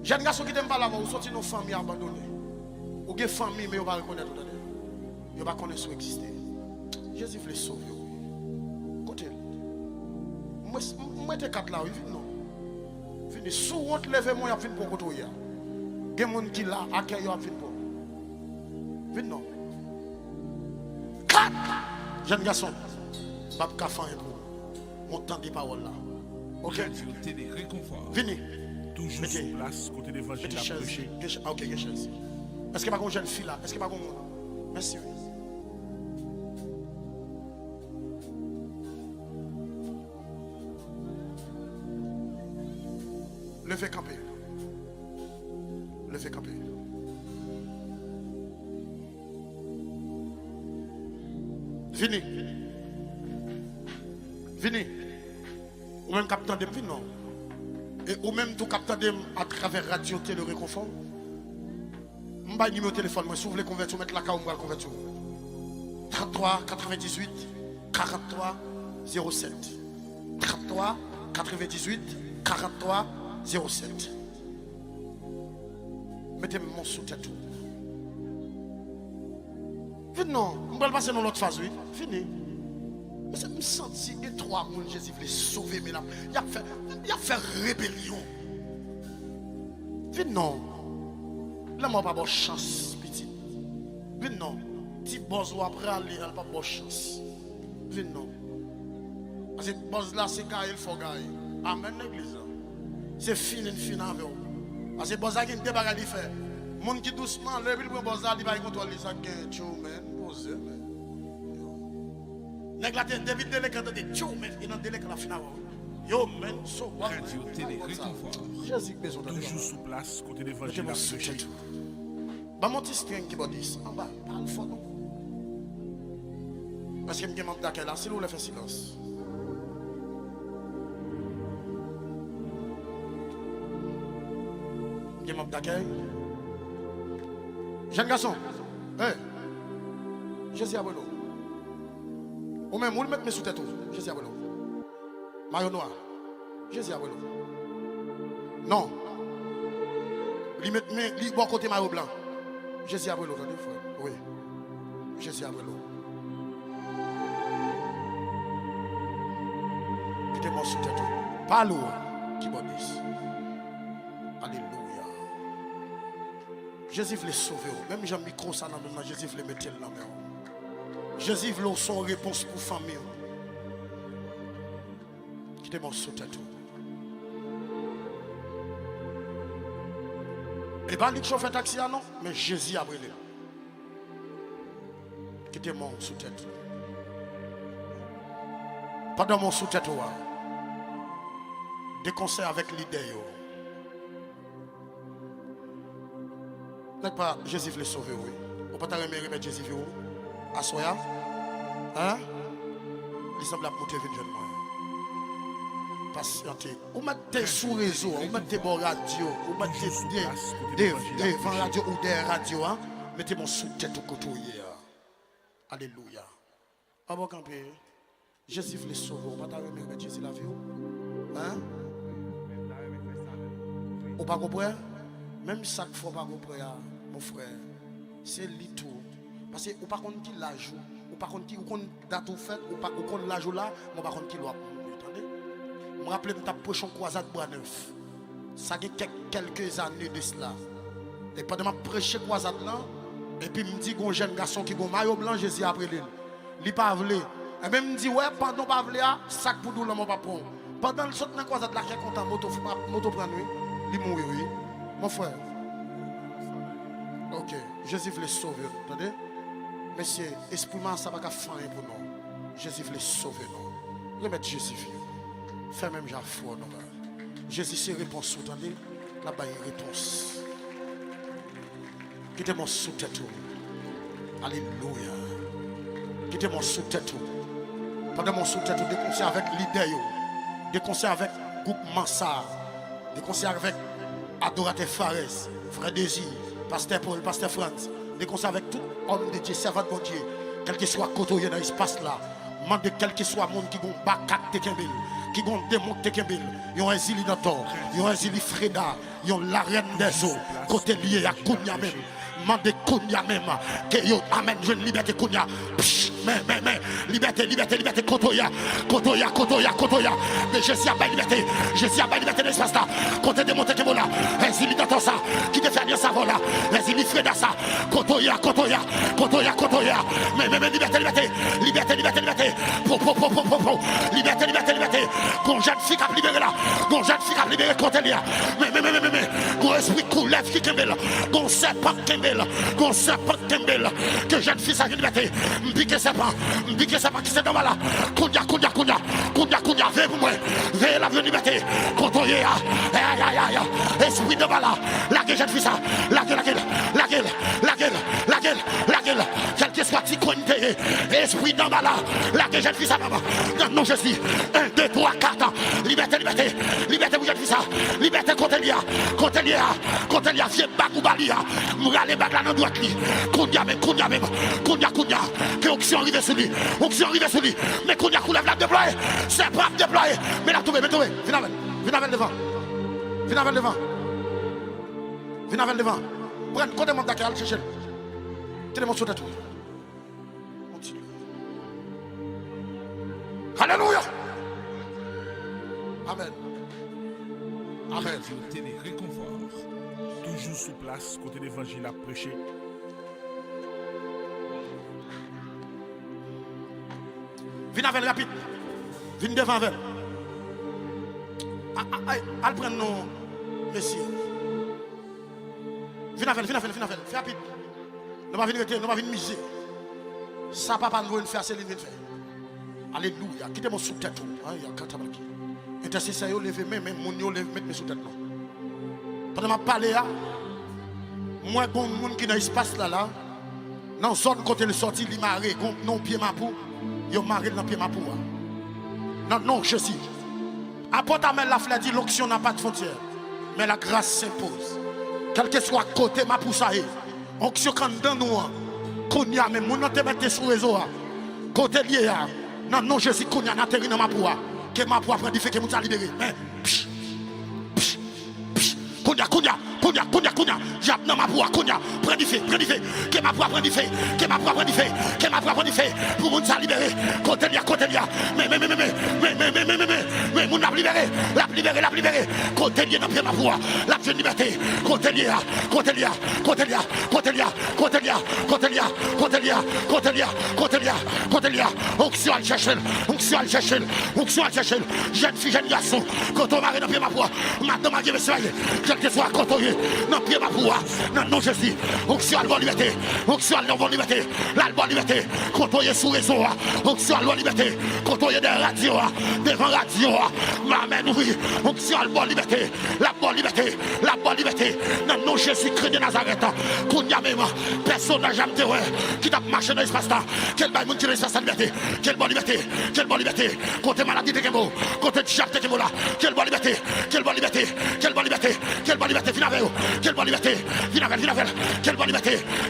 Jeune garçon qui t'aime pas là-bas, ou sorti nos familles abandonnées. Ou des familles, mais on va reconnaître tout. On va connaître ce qui existe. Jésus voulait sauver. Côté. Moi, t'es 4 là, oui, non. Fini. Sous honte, levez-moi, il y a fini pour côté. Il y a des gens qui là, accueillent, il y a fini pour. Vite non. 4. Jeune garçon. Bab Kafan et pour. Montant des paroles là. Ok. Réconfort. Venez. Toujours sur place, côté d'évangile à prêcher. Ok, chaise. Est-ce qu'il n'y a pas une jeune fille là? Est-ce qu'il n'y a pas une... Merci. Levez camper. Levez camper. Venez. Venez. Ou même capteur de non. Et ou même tout capteur de à travers radio télé réconfort. M'ba numéro de téléphone, moi si vous voulez convertir, mettre la carte, on va convertir. 33 98 43 07. 33 98 43 07. Mettez-moi mon sous-tête. Venez non, on va passer dans l'autre phase, oui. Fini. Je me sens étroit, mon Jésus voulait sauver, mais là, il a fait rébellion. Venez non. Là, moi, pas bonne chance, petit. Venez non. Petit boss ou après aller, elle pas bonne chance. Venez non. Parce que boss là, c'est quand il faut gagner. Amen, l'église. C'est fini avec vous. Parce que boss là, il y a des bagages à faire. Mon qui doucement, le plus bon boss là, il va contrôler ça. Nèg la tête David délai quand de tchou mais il en délai quand la finale. Yo men so what. Radio Télé Réconfort. Jésus besoin de Toujours sous place côté l'évangile. Ba mon petit string qui dit en bas parle fort non. Parce que me demande d'accueil là, si vous le fait silence. Demande d'accueil. Jeune garçon. Hey. Jésus à Bruno. Ou même, vous le mettez sous tête. Jésus à Bruno. Maillot noir. Jésus à Bruno. Non. Il met bon côté maillot blanc. Jésus à Bruno. Oui. Jésus à Bruno. Quittez-moi sous tête. Pas lourd. Qui m'a dit. Alléluia. Jésus veut les sauver. Même j'ai un micro, ça n'a pas. Jésus veut les mettre là. Jésus veut son réponse pour la famille. Qui demande sous tête. Et pas lui chauffeur taxi, non, mais Jésus a brûlé. Qui demande sous tête. Pas dans mon sous tête. Des conseils avec l'idée. N'est-ce pas Jésus veut les sauver, oui. On peut pas remettre Jésus veut. Assoya, hein? Il semble monter une jeune moi. Patientez. Ou mettez sous réseau, ou mettez mon radio, ou mettez des radio ou des radios, hein? Mettez mon sous-tête au côté. Alléluia. Avant camper, Jésus veut les sauver. On va pas remettre Jésus la vie. Hein? Ou pas comprendre? Même ça qu'il faut pas comprendre, mon frère, c'est l'ito. Parce que ou pas contre qui la joue, ou pas contre qui ou contre date ou fait, ou pas ou contre la joue là, moi pas contre qui l'a. Attendez. Je me rappelle m'ta prochain croisade bois neuf. Ça fait quelques années de cela. Et pendant ma prêcher croisade là, et puis me dit un jeune garçon qui gon maillot blanc Jésus après lui. Il pas voulu. Et même me dit ouais, pendant pas voulu sac pour nous là mon papa. Pendant le saut dans croisade là, j'ai content moto prendre lui, il mourir oui. Mon frère. OK, Jésus veut les sauver, attendez. Monsieur, esprit-moi, ça va pas faire pour nous. Jésus veut les sauver, non. Remettre Jésus vieux. Fais même j'ai foi, non. Jésus, c'est réponse, vous entendez? Là-bas, il y a réponse. Quittez-moi sous tête. Alléluia. Quittez-moi sous tête. Pendant mon sous tête, des conseils avec l'idée, des conseils avec groupe Mansard, des conseils avec Adorateur Fares, Frère Désir, Pasteur Paul, Pasteur Franz. Des conseils avec tout homme de Dieu, servant de bon Dieu, quel que soit côté dans l'espace là, demande quel que soit monde qui gon bakak tekembil, qui gon démon tekembil, yon un zili d'antor, yon un zili Freda, yon la reine des eaux, côté lié à Kounia même, demande Kounia même, que yon amène jeune liberté Kounia, mais, liberté, Kotoya, mais Jésus a pas liberté dans l'espace là, côté de monter là, un zili d'antor ça, qui te fait bien ça là, un zili Freda ça, Kotoya, mais liberté, liberté, qu'on jeune fille qui a libéré là, qu'on jeune fille qui a libéré côté là, mais, qu'on Gon esprit coulève qui kembel. Gon serpent kembel. Gon serpent kembel. Que jeune fille sa liberté. M'pique serpent. M'pique serpent qui c'est dans là. Kounya. Veille pour moi. Veille la liberté. Contoyer. Aïe. Esprit de là. La jeune fille ça. La gueule. Quel que soit ti konte. Esprit dans là. La jeune fille ça maman. Non je suis 1, 2, 3, 4. Liberté pour jeune fille ça. Liberté Cotelia, vieux bagou balia, m'rale bag là dans droite li. Kounya même. Que onction arrive sur lui. Mais Kounya coulève la déployer. C'est pas déployer. Mais la tomber. Viens avec devant. Prends côté mon Dakar chercher. Tenez mon sauté tout. Alléluia. Amen. Télé réconfort. Toujours sous place, côté l'évangile à prêcher. Viens avec rapide. Viens devant avec. Allez prendre nos messieurs. Viens avec. Fais rapide. Nous va venir miser. Ça papa nous faire c'est lui faire. Alléluia. Quittez mon sous-tête. Intercesseur, levez même mon yo lève mettre mes sous tête non. Pendant m'a parler moi bon monde qui dans espace là dans zone côté le sorti li maré non pied ma pou yo maré dans pied ma pou. Non je suis. Apporte à la fleur dit l'onction n'a pas de frontière mais la grâce s'impose. Quel que soit côté ma pou ça est. Onction quand dans nous qu'on y a même mon te mettre sur réseau côté lié non je suis qu'on y a atterri dans ma pou. Que ma pour apprendre fait que nous a libéré. Kounya. J'app dans ma pour Kounya. Prends du fait. Que ma pour apprendre fait. Pour nous a libéré. Cotelia. Mais nous l'a libéré. Cotelia dans pied ma pour. La jeune liberté. Cotelia. Onction à chercher. Jeune fille, jeune garçon. Quand on marre dans pied ma pour. Madame a dit monsieur, quel que soit cotoyer. Dans pied ma pour. Non je suis. Onction à la liberté. La bonne liberté. Cotoyer sous réseau. Onction à la liberté. Cotoyer des radios. Devant radio. M'amène oui. Onction à la bonne liberté. La bonne liberté. Non Jésus-Christ de Nazareth. Qu'on y a même personne n'a jamais dit qui t'a marché dans l'espace-temps. Quel bail mon qui l'espace de liberté. Quelle bonne liberté. Côté maladie de Kembo. Côté diable de Kembo là. Quelle bonne liberté. Viens avec vous. Quelle bonne liberté.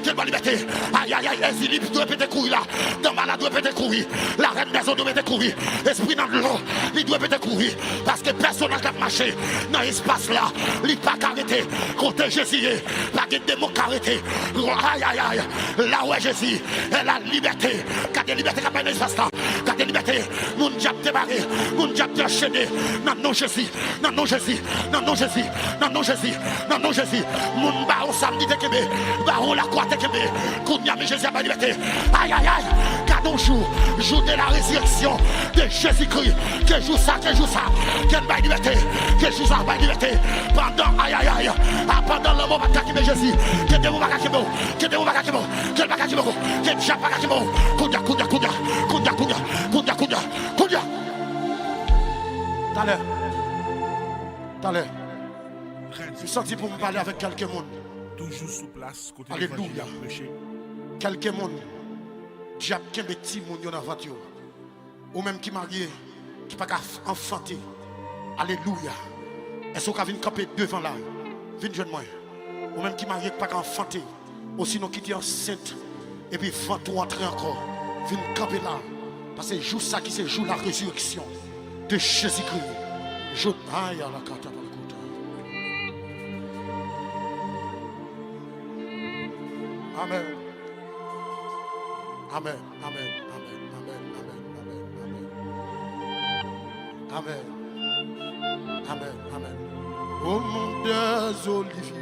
Quelle bonne liberté. Aïe. Ezilip doit péter courir là. Dans malade doit péter courir. La reine des eaux doit péter courir. Esprit dans l'eau. Il doit péter courir. Parce que personne n'a marché dans l'espace là. Il pas arrêté. Côté Jésus. Pas de démon arrêté. Aïe. Là où est Jésus. Et la liberté. Quand la liberté qui a pas dans l'espace là. Quand la liberté. Mon diable débarré. Mon diable enchaîné. Non Jésus. Mon baron samedi de Kébé. Baron la croix de Kébé. Kounya mais Jésus a pas liberté. Aïe. Gardons jour de la résurrection de Jésus-Christ. Que joue ça. Quelle baille liberté. Que joue ça baille liberté. Pendant aïe. Pendant le moment de Jésus. Que de vous bagakebo. Quel bagakebo. Quel chapagakebo. Kounya. T'as l'air. Je suis sorti pour me parler avec quelques monde. Toujours sous place, côté l'évangile à prêcher. Quelques monde. Diable qui est petit monde dans voiture. Ou même qui marié, qui pas enfanté. Alléluia. Est-ce qu'on vient camper devant là? Viens jeune moi. Ou même qui marié, qui pas enfanté. Ou sinon qui est enceinte. Et puis vent tout entrer encore. Viens camper là. Parce que jour ça qui c'est jour la résurrection de Jésus-Christ. Aïe la carte. Amen. Amen. Au monde des oliviers.